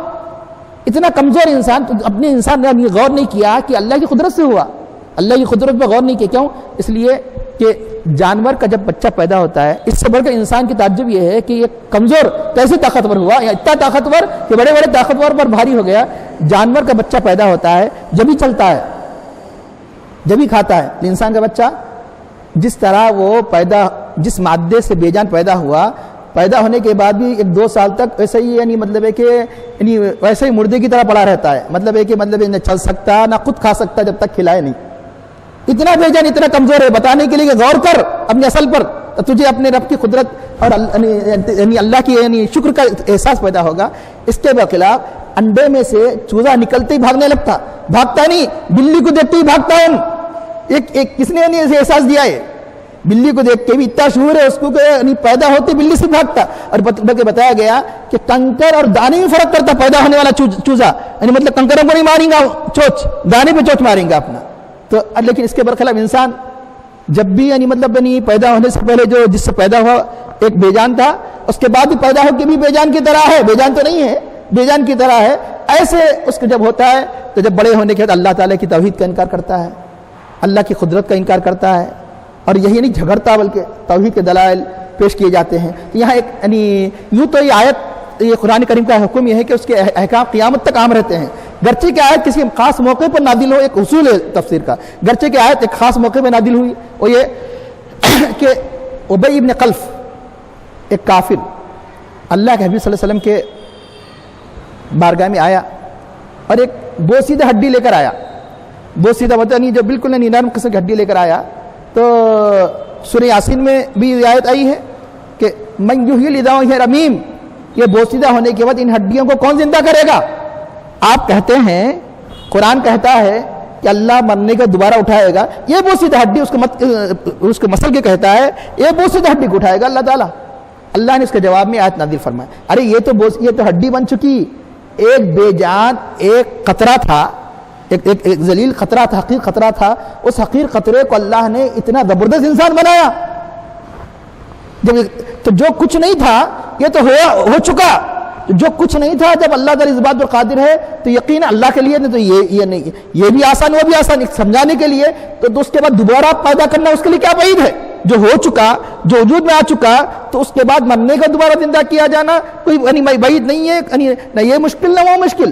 Speaker 1: اتنا کمزور انسان، تو اپنے انسان نے غور نہیں کیا کہ اللہ کی قدرت سے ہوا، اللہ کی قدرت پہ غور نہیں کیا۔ کیوں؟ اس لیے کہ جانور کا جب بچہ پیدا ہوتا ہے، اس سے بڑھ کر انسان کی تعجب یہ ہے کہ یہ کمزور کیسے طاقتور ہوا، یا اتنا طاقتور کہ بڑے بڑے طاقتور پر بھاری ہو گیا۔ جانور کا بچہ پیدا ہوتا ہے جب ہی چلتا ہے، جب ہی کھاتا ہے۔ انسان کا بچہ جس طرح وہ جس مادے سے بے جان پیدا ہوا، پیدا ہونے کے بعد بھی 1-2 سال تک ویسے ہی مطلب ہے کہ ویسے ہی مردے کی طرح پڑا رہتا ہے، مطلب ہے کہ نہ چل سکتا نہ خود کھا سکتا جب تک کھلائے نہیں۔ اتنا بے جان، اتنا کمزور ہے، بتانے کے لیے کہ غور کر اپنے اصل پر، تو تجھے اپنے رب کی قدرت اور اللہ کی شکر کا احساس پیدا ہوگا۔ اس کے برخلاف انڈے میں سے چوزا نکلتے ہی بھاگنے لگتا، بھاگتا نہیں، بلی کو دیکھتے ہی بھاگتا ہے۔ ایک کس نے احساس دیا ہے؟ بلی کو دیکھ کے بھی اتنا شعور ہے اس کو کہ پیدا ہوتے بلی سے بھاگتا۔ اور بتایا گیا کہ کنکر اور دانے میں فرق کرتا پیدا ہونے والا چوزا، مطلب کنکروں کو نہیں ماریں گا چوچ، دانے پہ چوچ ماریں گا اپنا۔ تو لیکن اس کے برخلاف انسان جب بھی مطلب پیدا ہونے سے پہلے جس سے پیدا ہوا ایک بے جان تھا، اس کے بعد بھی پیدا ہو کے بھی بے جان کی طرح ہے، بے جان تو نہیں ہے، بے جان کی طرح ہے۔ ایسے اس کو جب ہوتا ہے تو جب بڑے ہونے کے بعد اللہ تعالیٰ کی توحید کا انکار کرتا ہے، اللہ کی قدرت کا انکار کرتا ہے، اور یہی نہیں جھگڑتا بلکہ توحید کے دلائل پیش کیے جاتے ہیں۔ یہاں ایک یوں تو یہ آیت، یہ قرآن کریم کا حکم یہ ہے کہ اس کے احکام قیامت تک عام رہتے ہیں، گرچہ کہ آیت کسی خاص موقع پر نازل ہو، ایک اصول ہے تفسیر کا، گرچہ کہ آیت ایک خاص موقع پر نازل ہوئی، وہ یہ کہ ابی ابن خلف ایک کافر اللہ کے حبیب صلی اللہ علیہ وسلم کے بارگاہ میں آیا اور ایک بوسیدہ ہڈی لے کر آیا، بوسیدہ پتہ نہیں جو بالکل نرم قسم کی ہڈی لے کر آیا۔ تو سورہ یاسین میں بھی آیت آئی ہے کہ من یحیی العظام وہی رمیم، یہ بوسیدہ ہونے کے بعد ان ہڈیوں کو کون زندہ کرے گا؟ آپ کہتے ہیں، قرآن کہتا ہے کہ اللہ مرنے کا دوبارہ اٹھائے گا، یہ بوسیدہ ہڈی اس کو مسل کے کہتا ہے، یہ بوسیدہ ہڈی کو اٹھائے گا اللہ تعالیٰ؟ اللہ نے اس کے جواب میں آیت نازل فرمایا، ارے یہ تو ہڈی بن چکی، ایک بے جان ایک قطرہ تھا، ایک ذلیل قطرہ تھا، حقیر قطرہ تھا، اس حقیر قطرے کو اللہ نے اتنا زبردست انسان بنایا۔ تو جو کچھ نہیں تھا یہ تو ہو چکا، جو کچھ نہیں تھا جب اللہ تعالیٰ اس بات پر قادر ہے تو یقین اللہ کے لیے نہیں تو یہ نہیں، یہ بھی آسان وہ بھی آسان سمجھانے کے لیے، تو اس کے بعد دوبارہ پیدا کرنا اس کے لیے کیا بعید ہے؟ جو ہو چکا، جو وجود میں آ چکا، تو اس کے بعد مرنے کا دوبارہ زندہ کیا جانا کوئی بعید نہیں ہے، نہ یہ مشکل نہ وہ مشکل۔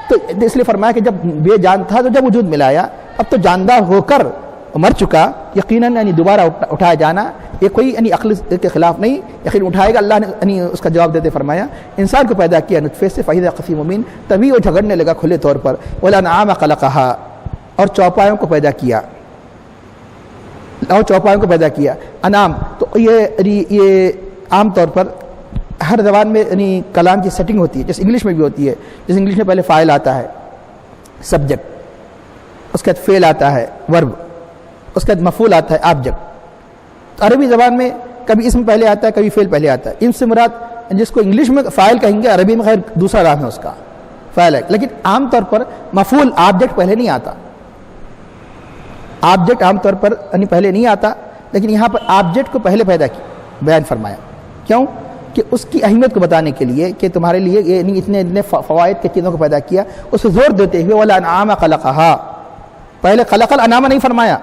Speaker 1: تو اس لیے فرمایا کہ جب بے جان تھا تو جب وجود ملایا، اب تو جاندار ہو کر مر چکا، یقیناً دوبارہ اٹھایا جانا یہ کوئی عقل کے خلاف نہیں، یقین اٹھائے گا۔ اللہ نے اس کا جواب دیتے فرمایا انسان کو پیدا کیا نطفے سے فَإِذَا قَسِيمٌ مُبِينٌ، تبھی وہ جھگڑنے لگا کھلے طور پر، وَالْأَنْعَامَ خَلَقَهَا، اور چوپایوں کو پیدا کیا، اور چوپایوں کو پیدا کیا۔ انعام تو یہ عام طور پر ہر زبان میں کلام کی سیٹنگ ہوتی ہے، جیسے انگلش میں بھی ہوتی ہے، جیسے انگلش میں پہلے فاعل آتا ہے سبجیکٹ، اس کے بعد فعل آتا ہے ورب، اس کے بعد مفعول آتا ہے آبجیکٹ۔ تو عربی زبان میں کبھی اسم پہلے آتا ہے، کبھی فعل پہلے آتا ہے۔ ان سے مراد جس کو انگلش میں فاعل کہیں گے، عربی میں خیر دوسرا نام ہے اس کا، فاعل ہے، لیکن عام طور پر مفعول آبجیکٹ پہلے نہیں آتا، آبجیکٹ عام طور پر پہلے نہیں آتا، لیکن یہاں پر آبجیکٹ کو پہلے پیدا بیان فرمایا۔ کیوں؟ کہ اس کی اہمیت کو بتانے کے لیے کہ تمہارے لیے یہ اتنے فوائد کی چیزوں کو پیدا کیا، اس پہ زور دیتے ہوئے وَالْأَنْعَامَ خَلَقَهَا، پہلے خلق الانعام نہیں فرمایا،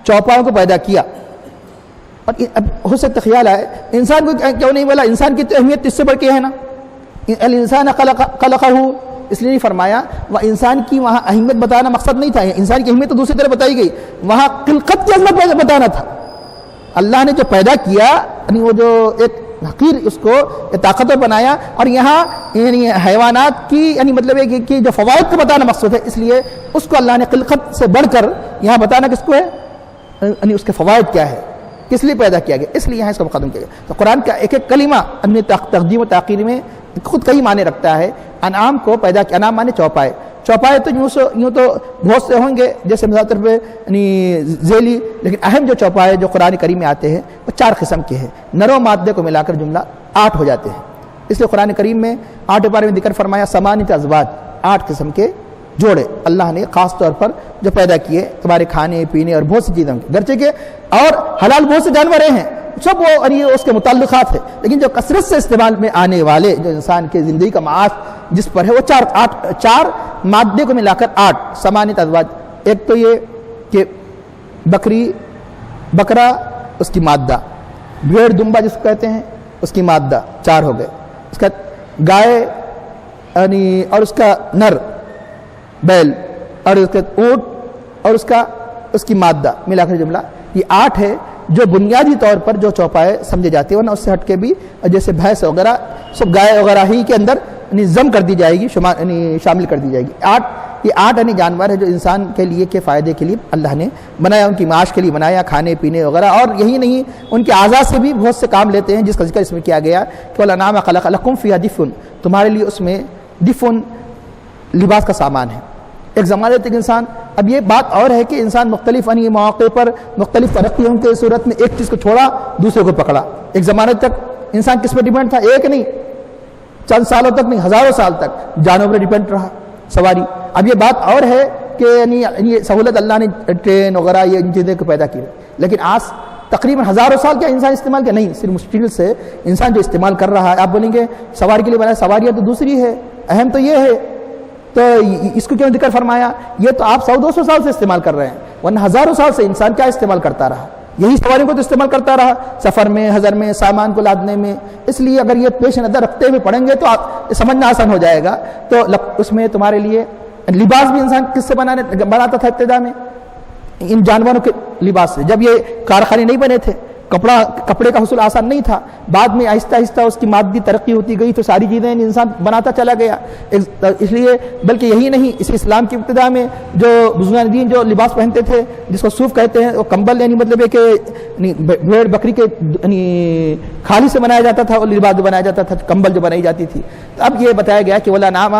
Speaker 1: چوپایوں کو پیدا کیا۔ اور اب ہو سکتا خیال آئے انسان کو کیوں نہیں بولا؟ انسان کی تو اہمیت اس سے بڑھ کے ہے نا، الانسان خلقہ، اس لیے نہیں فرمایا۔ وہ انسان کی وہاں اہمیت بتانا مقصد نہیں تھا، انسان کی اہمیت تو دوسری طرح بتائی گئی، وہاں خلقت کی عظمت بتانا تھا۔ اللہ نے جو پیدا کیا وہ جو ایک حقیر اس کو طاقتور بنایا، اور یہاں حیوانات کی مطلب ہے کہ جو فوائد کو بتانا مقصود ہے، اس لیے اس کو اللہ نے خلقت سے بڑھ کر یہاں بتانا کس کو ہے، اس کے فوائد کیا ہے، کس لیے پیدا کیا گیا، اس لیے یہاں اس کو مقدم کیا گیا۔ تو قرآن کا ایک ایک کلمہ تقدیم و تاخیر میں خود کئی معنی رکھتا ہے۔ انعام کو پیدا کیا، انعام معنی چوپائے، چوپائے تو یوں تو بہت سے ہوں گے جیسے مثال طور پہ ذیلی، لیکن اہم جو چوپائے جو قرآن کریم میں آتے ہیں وہ 4 قسم کے ہیں، نر و مادے کو ملا کر جملہ 8 ہو جاتے ہیں۔ اس لیے قرآن کریم میں 8 کے بارے میں ذکر فرمایا، 8 ازواج، 8 قسم کے جوڑے اللہ نے خاص طور پر جو پیدا کیے تمہارے کھانے پینے اور بہت سی چیزوں کے، گرچہ کے اور حلال بہت سے جانوریں ہیں، سب وہ اس کے متعلقات ہیں، لیکن جو کثرت سے استعمال میں آنے والے جو انسان کے زندگی کا معاش جس پر ہے وہ 4 مادے کو ملا کر 8 8 ازواج۔ ایک تو یہ کہ بکرا اس کی مادہ، بھیڑ دمبا جس کو کہتے ہیں اس کی مادہ 4 ہو گئے، اس کا گائے اور اس کا نر بیل، اور اس کا اونٹ اور اس کی مادہ ملا کر جملہ، یہ 8 ہے جو بنیادی طور پر جو چوپائے سمجھے جاتے ہیں، ورنہ اس سے ہٹ کے بھی جیسے بھینس وغیرہ سب گائے وغیرہ ہی کے اندر ضم کر دی جائے گی، شامل کر دی جائے گی۔ یہ 8 جانور ہے جو انسان کے لیے کے فائدے کے لیے اللہ نے بنایا، ان کی معاش کے لیے بنایا، کھانے پینے وغیرہ، اور یہی نہیں ان کے اعضاء سے بھی بہت سے کام لیتے ہیں جس کا ذکر اس میں کیا گیا کہ وَالْأَنْعَامَ خَلَقَ لَكُمْ فِيهَا دِفْءٌ، تمہارے لیے اس میں دفن لباس کا سامان ہے۔ ایک زمانے تک انسان، اب یہ بات اور ہے کہ انسان مختلف مواقع پر مختلف ترقیوں کے صورت میں ایک چیز کو چھوڑا دوسرے کو پکڑا۔ ایک زمانے تک انسان کس پر ڈیپینڈ تھا؟ ایک نہیں، چند سالوں تک نہیں، ہزاروں سال تک جانوروں پر ڈیپینڈ رہا سواری۔ اب یہ بات اور ہے کہ یہ سہولت اللہ نے ٹرین وغیرہ یہ ان چیزوں کو پیدا کی، لیکن آج تقریباً ہزاروں سال کیا انسان استعمال کیا؟ نہیں، صرف مشکل سے انسان جو استعمال کر رہا ہے۔ آپ بولیں گے سواری کے لیے بنایا، سواریاں تو دوسری ہے، اہم تو یہ ہے، تو اس کو کیوں ذکر فرمایا؟ یہ تو آپ 100-200 سال سے استعمال کر رہے ہیں، ورنہ ہزاروں سال سے انسان کیا استعمال کرتا رہا؟ یہی سواریوں کو تو استعمال کرتا رہا، سفر میں، حضر میں، سامان کو لادنے میں۔ اس لیے اگر یہ پیش نظر رکھتے ہوئے پڑھیں گے تو آپ سمجھنا آسان ہو جائے گا۔ تو اس میں تمہارے لیے لباس بھی انسان کس سے بناتا تھا ابتدا میں؟ ان جانوروں کے لباس سے۔ جب یہ کارخانے نہیں بنے تھے، کپڑے کا حصول آسان نہیں تھا، بعد میں آہستہ آہستہ اس کی مادی ترقی ہوتی گئی تو ساری چیزیں انسان بناتا چلا گیا۔ اس لیے بلکہ یہی نہیں، اس اسلام کی ابتدا میں جو بزرگان دین جو لباس پہنتے تھے جس کو صوف کہتے ہیں، وہ کمبل مطلب ہے کہ بھیڑ بکری کے کھالی سے بنایا جاتا تھا، اور لباس بنایا جاتا تھا، کمبل جو بنائی جاتی تھی۔ اب یہ بتایا گیا کہ وَالْأَنْعَامَ،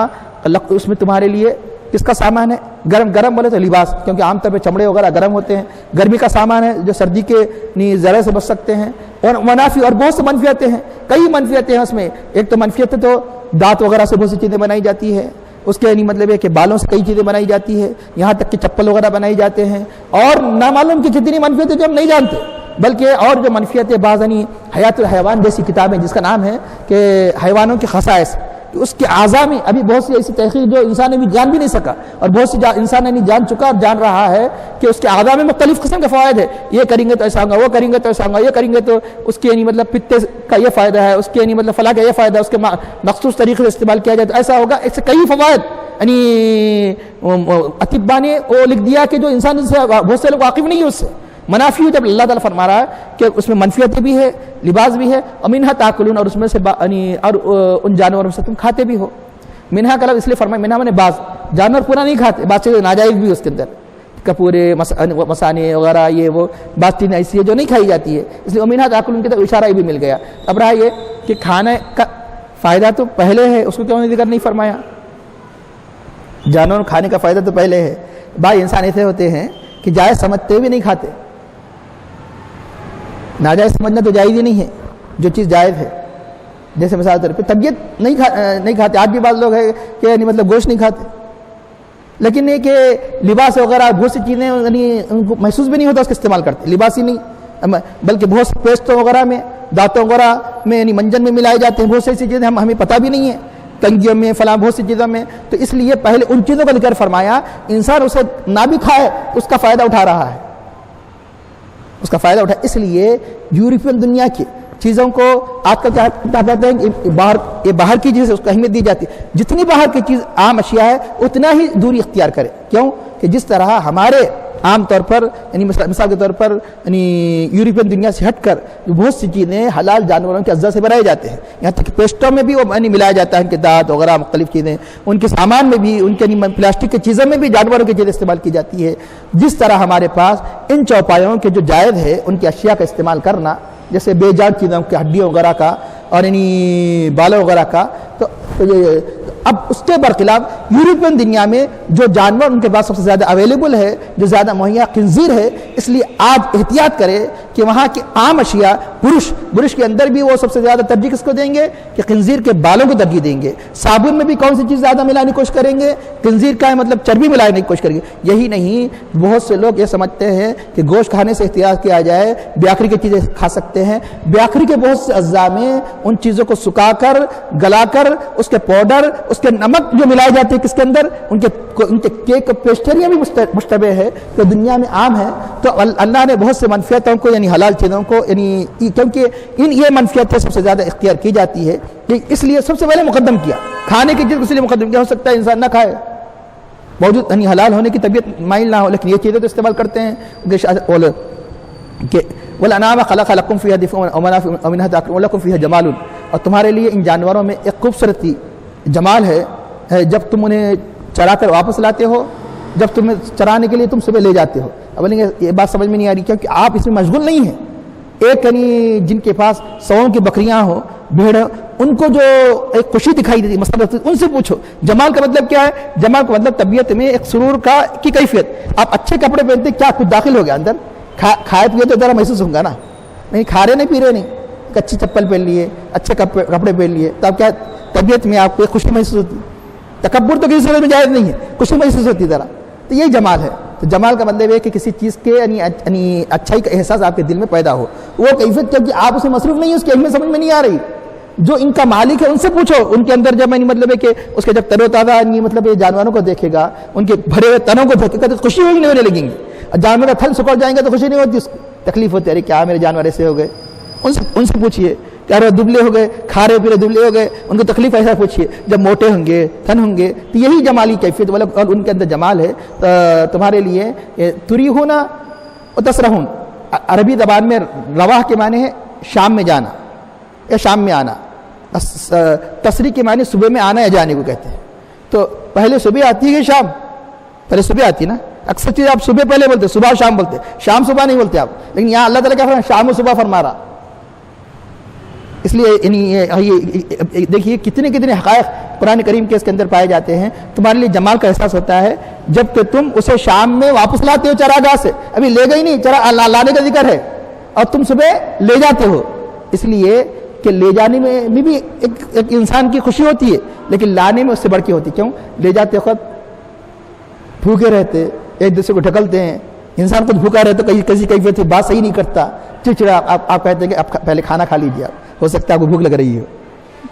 Speaker 1: اس میں تمہارے لیے کس کا سامان ہے؟ گرم بولے تو لباس، کیونکہ عام طور پہ چمڑے وغیرہ گرم ہوتے ہیں، گرمی کا سامان ہے جو سردی کے ذرے سے بچ سکتے ہیں، اور منافع، اور بہت سے منفیتیں ہیں، کئی منفیتیں ہیں اس میں۔ ایک تو منفیت تو دانت وغیرہ سے بہت سی چیزیں بنائی جاتی ہے، اس کے یعنی مطلب ہے کہ بالوں سے کئی چیزیں بنائی جاتی ہے، یہاں تک کہ چپل وغیرہ بنائی جاتے ہیں، اور نامعلوم کی کتنی منفیتیں جو ہم نہیں جانتے، بلکہ اور جو منفیتیں بعض یعنی حیات الحیوان جیسی کتابیں جس کا نام ہے کہ حیوانوں کے خصائص، اس کے اعضاء میں ابھی بہت سی ایسی تحقیق جو انسان نے بھی جان بھی نہیں سکا، اور بہت سی انسان نے جان چکا اور جان رہا ہے کہ اس کے اعضاء میں مختلف قسم کے فوائد ہے، یہ کریں گے تو ایسا ہوگا، وہ کریں گے تو ایسا ہوگا، یہ کریں گے تو اس کے یعنی مطلب پتے کا یہ فائدہ ہے، اس کے یعنی مطلب فلاں کا یہ فائدہ ہے، اس کے مخصوص طریقے سے استعمال کیا جائے تو ایسا ہوگا، ایسے کئی فوائد یعنی اطباء نے وہ لکھ دیا کہ جو انسان سے بہت سے لوگ واقف نہیں ہیں اس سے۔ منافع جب اللہ تعالیٰ فرما رہا ہے کہ اس میں منفیتیں بھی ہے، لباس بھی ہے، اور منہا تاکلون، اور اس میں سے اور ان جانوروں سے تم کھاتے بھی ہو۔ منہا کا لفظ اس لیے فرمایا، منہا میں نے بعض جانور پورا نہیں کھاتے، بعض چیزیں ناجائز بھی اس کے اندر، کپورے مسانے وغیرہ، یہ وہ بعض چیزیں ایسی ہے جو نہیں کھائی جاتی ہے، اس لیے منہا تاکلون کی طرف اشارہ بھی مل گیا۔ اب رہا یہ کہ کھانے کا فائدہ تو پہلے ہے، اس کو کیوں ذکر نہیں فرمایا؟ جانور کھانے کا فائدہ تو پہلے ہے، بعض انسان ایسے ہوتے ہیں کہ جائز سمجھتے بھی نہیں کھاتے، ناجائز سمجھنا تو جائز ہی نہیں ہے، جو چیز جائز ہے، جیسے مثال طور پہ طبیعت نہیں کھاتے، آج بھی بعض لوگ ہیں کہ یعنی مطلب گوشت نہیں کھاتے، لیکن یہ کہ لباس وغیرہ بہت سی چیزیں یعنی ان کو محسوس بھی نہیں ہوتا اس کا استعمال کرتے، لباس ہی نہیں بلکہ بہت سے پیسٹوں وغیرہ میں، دانتوں وغیرہ میں یعنی منجن میں ملائے جاتے ہیں، بہت سی ایسی چیزیں ہمیں پتہ بھی نہیں ہے، کنگیوں میں فلاں بہت سی چیزوں میں، تو اس لیے پہلے ان چیزوں کا ذکر فرمایا، انسان اسے نہ بھی کھائے اس کا فائدہ اٹھا رہا ہے، اس کا فائدہ اٹھا، اس لیے یورپین دنیا کی چیزوں کو آج کل کیا کہتے ہیں کہ باہر کی چیز ہے، اس کو اہمیت دی جاتی ہے، جتنی باہر کی چیز عام اشیاء ہے اتنا ہی دوری اختیار کرے، کیوں کہ جس طرح ہمارے عام طور پر یعنی مثال کے طور پر یعنی یورپین دنیا سے ہٹ کر بہت سی چیزیں حلال جانوروں کے اجزاء سے بنائے جاتے ہیں، یہاں تک کہ پیسٹوں میں بھی وہ یعنی ملایا جاتا ہے، ان کے دانت وغیرہ مختلف چیزیں، ان کے سامان میں بھی، ان کے پلاسٹک کی چیزوں میں بھی جانوروں کی چیزیں استعمال کی جاتی ہے، جس طرح ہمارے پاس ان چوپایوں کے جو جائز ہے ان کی اشیاء کا استعمال کرنا، جیسے بے جان چیزوں کے ہڈیوں وغیرہ کا اور یعنی بالوں وغیرہ کا، تو اب اس کے برخلاف یورپین دنیا میں جو جانور ان کے پاس سب سے زیادہ اویلیبل ہے، جو زیادہ مہیا، خنزیر ہے، اس لیے آج احتیاط کرے کہ وہاں کی عام اشیاء، برش کے اندر بھی وہ سب سے زیادہ ترجیح کس کو دیں گے کہ خنزیر کے بالوں کو ترجیح دیں گے، صابن میں بھی کون سی چیز زیادہ ملانے کی کوشش کریں گے، خنزیر کا مطلب چربی ملانے کی کوشش کریں گے۔ یہی نہیں، بہت سے لوگ یہ سمجھتے ہیں کہ گوشت کھانے سے احتیاط کیا جائے، بیکری کی چیزیں کھا سکتے ہیں، بیکری کے بہت سے اجزاء میں ان چیزوں کو سکھا کر، گلا کر، اس کے پاؤڈر، اس کے نمک جو ملائے جاتے ہیں کس کے اندر، ان کے کیک پیسٹریاں بھی مشتبہ ہے تو دنیا میں عام ہے، تو اللہ نے بہت سے منفیتوں کو یعنی حلال چیزوں کو یعنی کیونکہ یہ منفیتیں سب سے زیادہ اختیار کی جاتی ہے، اس لیے سب سے پہلے مقدم کیا، کھانے کی چیز اس لیے مقدم کیا، ہو سکتا ہے انسان نہ کھائے، موجود یعنی حلال ہونے کی طبیعت مائل نہ ہو، لیکن یہ چیزیں تو استعمال کرتے ہیں کہ وَالْأَنْعَامَ خَلَقَهَا لَكُمْ فِيهَا دِفْءٌ وَمَنَافِعُ وَمِنْهَا تَأْكُلُونَ وَلَكُمْ فِيهَا جَمَالٌ، اور تمہارے لیے ان جانوروں میں ایک خوبصورتی جمال ہے جب تم انہیں چرا کر واپس لاتے ہو، جب تمہیں چرانے کے لیے تم صبح لے جاتے ہو۔ اب بولیں گے یہ بات سمجھ میں نہیں آ رہی کیونکہ آپ اس میں مشغول نہیں ہیں، ایک یعنی جن کے پاس 100 کی بکریاں ہو، بھیڑ، ان کو جو ایک خوشی دکھائی دیتی مسئلہ، ان سے پوچھو جمال کا مطلب کیا ہے، جمال کا مطلب طبیعت میں ایک سرور کی کیفیت، آپ اچھے کپڑے پہنتے کیا کچھ داخل ہو گیا اندر، کھائے پیے تو ذرا محسوس ہوگا نا، نہیں کھا رہے نہیں پی رہے نہیں، ایک اچھی چپل پہن لیے، اچھے کپڑے پہن لیے، تو آپ کیا طبیعت میں آپ کو ایک خوشی محسوس ہوتی، تکبر تو کسی صورت میں جائز نہیں ہے، خوشی محسوس ہوتی ذرا، تو یہی جمال ہے۔ تو جمال کا مطلب ہے کہ کسی چیز کے یعنی اچھائی کا احساس آپ کے دل میں پیدا ہو، وہ کیفیت کیونکہ آپ اسے مصروف نہیں، اس کی اہمیت سمجھ میں نہیں آ رہی، جو ان کا مالک ہے ان سے پوچھو، ان کے اندر جب مطلب ہے کہ اس کے جب تر و تازہ مطلب جانوروں کو دیکھے گا، ان کے بھرے ہوئے تنوں کو دیکھے گا تو خوشی نہیں ہونے لگیں گی، جانور کا تھن سکڑ جائیں گے تو خوشی نہیں ہوتی، اس کو تکلیف ہوتی ہے، ارے کیا میرے جانور ایسے ہو گئے، ان سے پوچھئے کہ ارے دبلے ہو گئے، کھارے پیرے دبلے ہو گئے، ان کو تکلیف ایسا پوچھئے، جب موٹے ہوں گے، تھن ہوں گے، تو یہی جمالی کیفیت اور ان کے اندر جمال ہے۔ تمہارے لیے تریحون و تسرحون، عربی زبان میں رواح کے معنی ہے شام میں جانا یا شام میں آنا، تسریح کے معنی صبح میں آنا یا جانے کو کہتے ہیں، تو پہلے صبح آتی ہے شام، پہلے صبح آتی نا، اکثر چیز آپ صبح پہلے بولتے، صبح شام بولتے، شام صبح نہیں بولتے آپ، لیکن یہاں اللہ تعالیٰ کیا فرما، شام و صبح فرما رہا، اس لیے یہ دیکھیے کتنے حقائق قرآن کریم کے اس کے اندر پائے جاتے ہیں. تمہارے لیے جمال کا احساس ہوتا ہے جب کہ تم اسے شام میں واپس لاتے ہو چراگاہ سے. ابھی لے گئی نہیں, لانے کا ذکر ہے, اور تم صبح لے جاتے ہو. اس لیے کہ لے جانے میں بھی ایک انسان کی خوشی ہوتی ہے, لیکن لانے میں اس سے بڑھ کے ہوتی. کیوں؟ لے جاتے وقت بھوکے رہتے, ایک دوسرے کو ڈھکلتے ہیں. انسان خود بھوکا رہتا, کسی کیفیت سے بات صحیح نہیں کرتا, چڑچڑا. آپ کہتے ہیں کہ آپ پہلے کھانا کھا لیجیے, ہو سکتا ہے آپ کو بھوک لگ رہی ہو,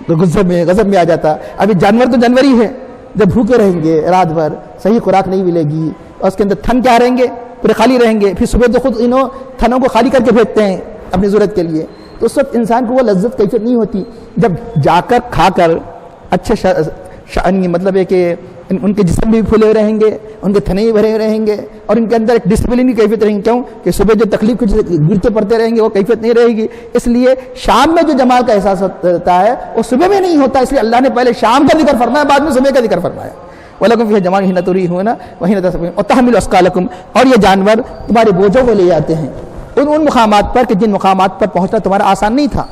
Speaker 1: تو غضب میں آ جاتا. ابھی جانور تو جانور ہی ہے, جب بھوکے رہیں گے رات بھر, صحیح خوراک نہیں ملے گی, اور اس کے اندر تھن کیا رہیں گے, پورے خالی رہیں گے. پھر صبح تو خود انہوں تھنوں کو خالی کر کے بھیجتے ہیں اپنی ضرورت کے لیے. تو اس وقت انسان کو وہ لذت کیفیت نہیں ہوتی. جب جا کر کھا کر اچھے مطلب ہے کہ ان کے جسم بھی پھولے رہیں گے, ان کے تھنے بھی بھرے رہیں گے, اور ان کے اندر ایک ڈسپلن کی کیفیت رہیں گی. کیوں کہ صبح جو تکلیف کچھ گرتے پڑتے رہیں گے وہ کیفیت نہیں رہے گی. اس لیے شام میں جو جمال کا احساس ہوتا ہے وہ صبح میں نہیں ہوتا. اس لیے اللہ نے پہلے شام کا ذکر فرمایا, بعد میں صبح کا ذکر فرمایا. وَلَكُمْ فِيهَا جَمَالٌ حِينَ تُرِيحُونَ وَحِينَ تَصْبِحُونَ وَتَحْمِلُ أَثْقَالَكُمْ. اور یہ جانور تمہارے بوجھوں کو لے جاتے ہیں ان مقامات پر کہ جن مقامات پر پہنچنا تمہارا آسان نہیں تھا.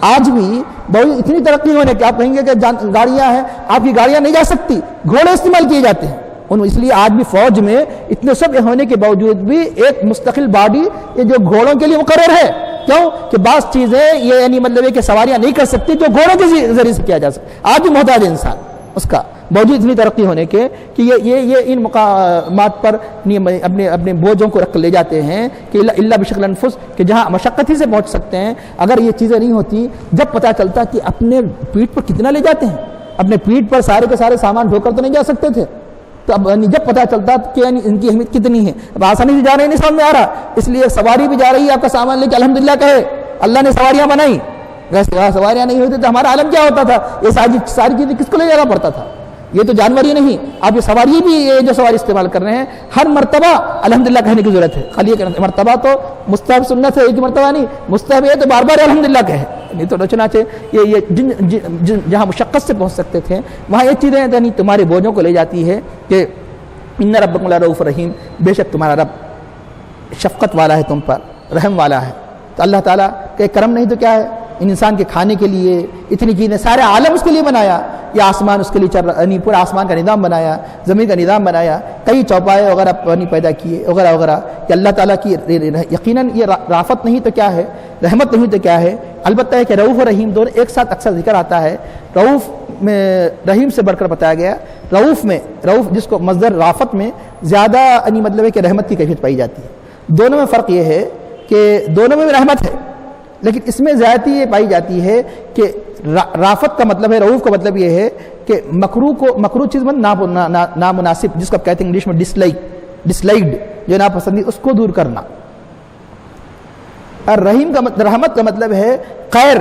Speaker 1: آج بھی بہت اتنی ترقی ہونے کہ آپ کہیں گے کہ گاڑیاں ہیں, آپ کی گاڑیاں نہیں جا سکتی, گھوڑے استعمال کیے جاتے ہیں. اس لیے آج بھی فوج میں اتنے سب ہونے کے باوجود بھی ایک مستقل باڈی یہ جو گھوڑوں کے لیے مقرر ہے. کیوں کہ بعض چیزیں یہ یعنی مطلب ہے کہ سواریاں نہیں کر سکتی جو گھوڑوں کے ذریعے سے کیا جا سکتا. آج بھی محتاج ہے انسان اس کا, باوجود اتنی ترقی ہونے کے کہ یہ ان مقامات پر اپنے بوجھوں کو رکھ لے جاتے ہیں کہ اللہ بشکل انفس, کہ جہاں مشقت ہی سے پہنچ سکتے ہیں. اگر یہ چیزیں نہیں ہوتی, جب پتہ چلتا کہ اپنے پیٹھ پر کتنا لے جاتے ہیں, اپنے پیٹھ پر سارے کے سارے سامان ڈھو کر تو نہیں جا سکتے تھے. تو اب جب پتہ چلتا کہ ان کی اہمیت کتنی ہے, اب آسانی سے جا رہے نہیں سمجھ میں آ رہا. اس لیے سواری بھی جا رہی ہے, آپ کا سامان لے کے الحمدللہ کہے اللہ نے سواریاں بنائی. اگر سواریاں نہیں ہوتی تو ہمارا عالم کیا ہوتا تھا؟ یہ ساری چیزیں کس کو لے جانا پڑتا تھا؟ یہ تو جانور ہی نہیں, آپ یہ سواری بھی یہ جو سواری استعمال کر رہے ہیں ہر مرتبہ الحمدللہ کہنے کی ضرورت ہے. خالی ایک مرتبہ تو مستحب سنت ہے, ایک مرتبہ نہیں, مستحب ہے تو بار بار الحمدللہ کہے. نہیں تو چنانچہ یہ جہاں مشقت سے پہنچ سکتے تھے وہاں یہ چیزیں یعنی تمہارے بوجھوں کو لے جاتی ہے کہ ان ربکم لرؤوف رحیم, بے شک تمہارا رب شفقت والا ہے, تم پر رحم والا ہے. تو اللہ تعالیٰ کا کرم نہیں تو کیا ہے, انسان کے کھانے کے لیے اتنی چیزیں, سارے عالم اس کے لیے بنایا. یہ آسمان اس کے لیے یعنی پورا آسمان کا نظام بنایا, زمین کا نظام بنایا, کئی چوپائے وغیرہ پیدا کیے وغیرہ وغیرہ. کہ اللہ تعالیٰ کی یقیناً یہ رافت نہیں تو کیا ہے, رحمت نہیں تو کیا ہے. البتہ ہے کہ رؤوف اور رحیم دونوں ایک ساتھ اکثر ذکر آتا ہے. رؤوف میں رحیم سے بڑھ کر بتایا گیا. رؤوف جس کو مصدر رافت میں زیادہ یعنی مطلب ہے کہ رحمت کی کیفیت پائی جاتی ہے. دونوں میں فرق یہ ہے کہ دونوں میں رحمت ہے, لیکن اس میں زیادتی یہ پائی جاتی ہے کہ رافت کا مطلب ہے, رؤوف کا مطلب یہ ہے کہ مکروہ چیز نامناسب, جس کو آپ کہتے ہیں انگلش میں ڈسلائکڈ, جو ناپسندی, اس کو دور کرنا. اور رحمت کا مطلب ہے خیر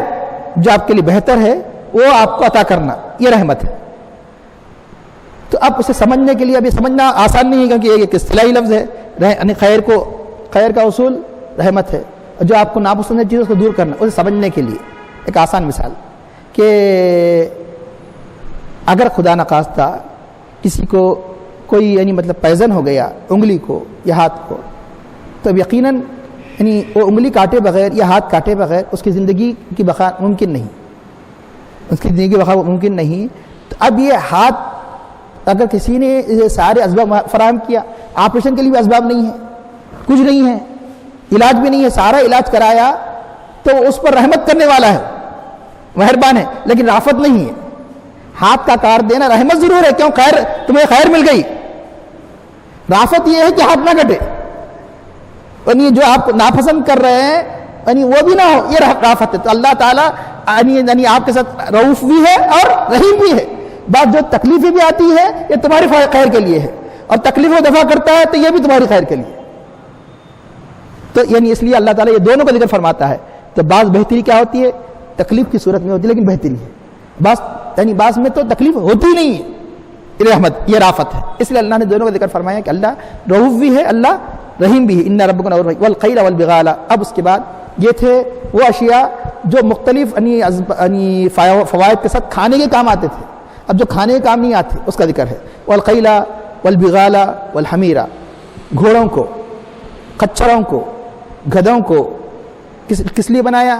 Speaker 1: جو آپ کے لیے بہتر ہے وہ آپ کو عطا کرنا, یہ رحمت ہے. تو اب اسے سمجھنے کے لیے اب یہ سمجھنا آسان نہیں ہے کیونکہ یہ ایک اصطلاحی لفظ ہے. یعنی خیر کا اصول رحمت ہے, جو آپ کو ناپسند چیز اس کو دور کرنا, اسے سمجھنے کے لیے ایک آسان مثال کہ اگر خدا نخواستہ کسی کو کوئی یعنی مطلب پیزن ہو گیا انگلی کو یا ہاتھ کو, تو اب یقیناً یعنی وہ انگلی کاٹے بغیر یا ہاتھ کاٹے بغیر اس کی زندگی کی بقا ممکن نہیں, اس کی زندگی کی بقا ممکن نہیں. تو اب یہ ہاتھ اگر کسی نے سارے اسباب فراہم کیا, آپریشن کے لیے بھی اسباب نہیں ہے, کچھ نہیں ہے, علاج بھی نہیں ہے, سارا علاج کرایا, تو اس پر رحمت کرنے والا ہے, مہربان ہے, لیکن رافت نہیں ہے. ہاتھ کا کاٹ دینا رحمت ضرور ہے, کیوں خیر تمہیں خیر مل گئی. رافت یہ ہے کہ ہاتھ نہ کٹے, یعنی جو آپ ناپسند کر رہے ہیں یعنی وہ بھی نہ ہو, یہ رافت ہے. تو اللہ تعالیٰ یعنی آپ کے ساتھ رؤوف بھی ہے اور رحیم بھی ہے. بات جو تکلیفیں بھی آتی ہے یہ تمہاری خیر کے لیے ہے, اور تکلیف کو دفع کرتا ہے تو یہ بھی تمہاری خیر کے لیے. تو یعنی اس لیے اللہ تعالیٰ یہ دونوں کا ذکر فرماتا ہے. تو بعض بہتری کیا ہوتی ہے, تکلیف کی صورت میں ہوتی ہے لیکن بہتری ہے. بعض میں تو تکلیف ہوتی نہیں ہے, یہ رحمت, یہ رافت ہے. اس لیے اللہ نے دونوں کا ذکر فرمایا کہ اللہ رؤوف بھی ہے, اللہ رحیم بھی ہے. ان ربکم والخیل والبغال. اب اس کے بعد یہ تھے وہ اشیاء جو مختلف یعنی فوائد کے ساتھ کھانے کے کام آتے تھے. اب جو کھانے کے کام نہیں آتے اس کا ذکر ہے. والخیل والبغال والحمیر, گھوڑوں کو, خچروں کو, گدھوں کو کس لیے بنایا؟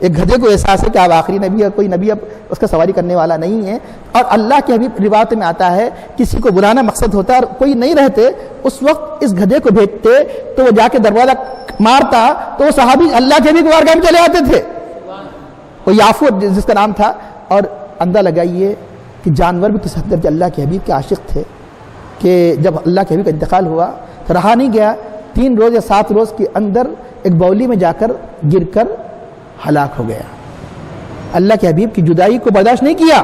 Speaker 1: ایک گدھے کو احساس ہے کہ آپ آخری نبی ہے، کوئی نبی اب اس کا سواری کرنے والا نہیں ہے. اور اللہ کے حبیب روایت میں آتا ہے کسی کو بلانا مقصد ہوتا ہے اور کوئی نہیں رہتے، اس وقت اس گدھے کو بھیجتے تو وہ جا کے دروازہ مارتا تو وہ صحابی اللہ کے حبیب کی بارگاہ میں چلے آتے تھے. وہ یافور جس کا نام تھا. اور اندازہ لگائیے کہ جانور بھی کس حد تک اللہ کے حبیب کے عاشق تھے کہ جب اللہ کے حبیب کا انتقال ہوا تو رہا نہیں گیا، 3 روز یا 7 روز کے اندر ایک بولی میں جا کر گر کر ہلاک ہو گیا. اللہ کے حبیب کی جدائی کو برداشت نہیں کیا.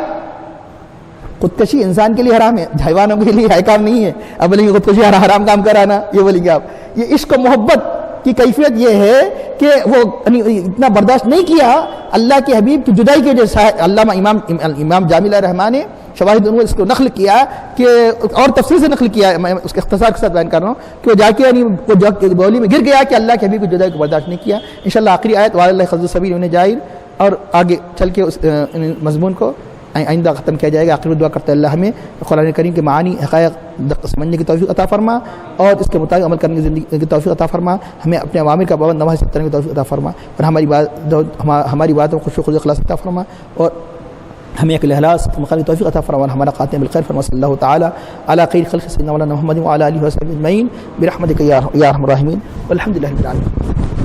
Speaker 1: خودکشی انسان کے لیے حرام ہے، حیوانوں کے لیے کام نہیں ہے. اب بولیں گے خودکشی حرام کام کرانا، یہ بولیں گے آپ. یہ عشق و محبت کی کیفیت یہ ہے کہ وہ اتنا برداشت نہیں کیا اللہ کے حبیب کی جدائی کی وجہ سے. علامہ امام جامع الرحمٰن نے شواہد انور اس کو نقل کیا کہ اور تفصیل سے نقل کیا، میں اس کے اختصار کے ساتھ بیان کر رہا ہوں کہ وہ جا کے بولی میں گر گیا کہ اللہ کے حبیب کی جدائی کو برداشت نہیں کیا. انشاءاللہ آخری آیت وعلی اللہ خذ السبیل انہیں جائر، اور آگے چل کے اس مضمون کو آئندہ ختم کیا جائے گا. آخر دعا کرتے اللہ ہمیں قرآن کریم کے معانی حقائق سمجھنے کی توفیق عطا فرما اور اس کے مطابق عمل کرنے کی زندگی کی توفیق عطا فرما. ہمیں اپنے عوامر کا پابند نماز کرنے کی توفیق عطا فرما اور ہماری باتوں کو خوش و خضوع اخلاص عطا فرما اور ہمیں ایک اخلاص مقام توفیق عطا فرما. ہمارا خاتمہ بالخیر فرما. صلی اللہ تعالی علی خیر خلق سیدنا مولانا محمد وعلی آلہ وصحبہ اجمعین برحمتک یا ارحم الراحمین والحمد للہ رب العالمین.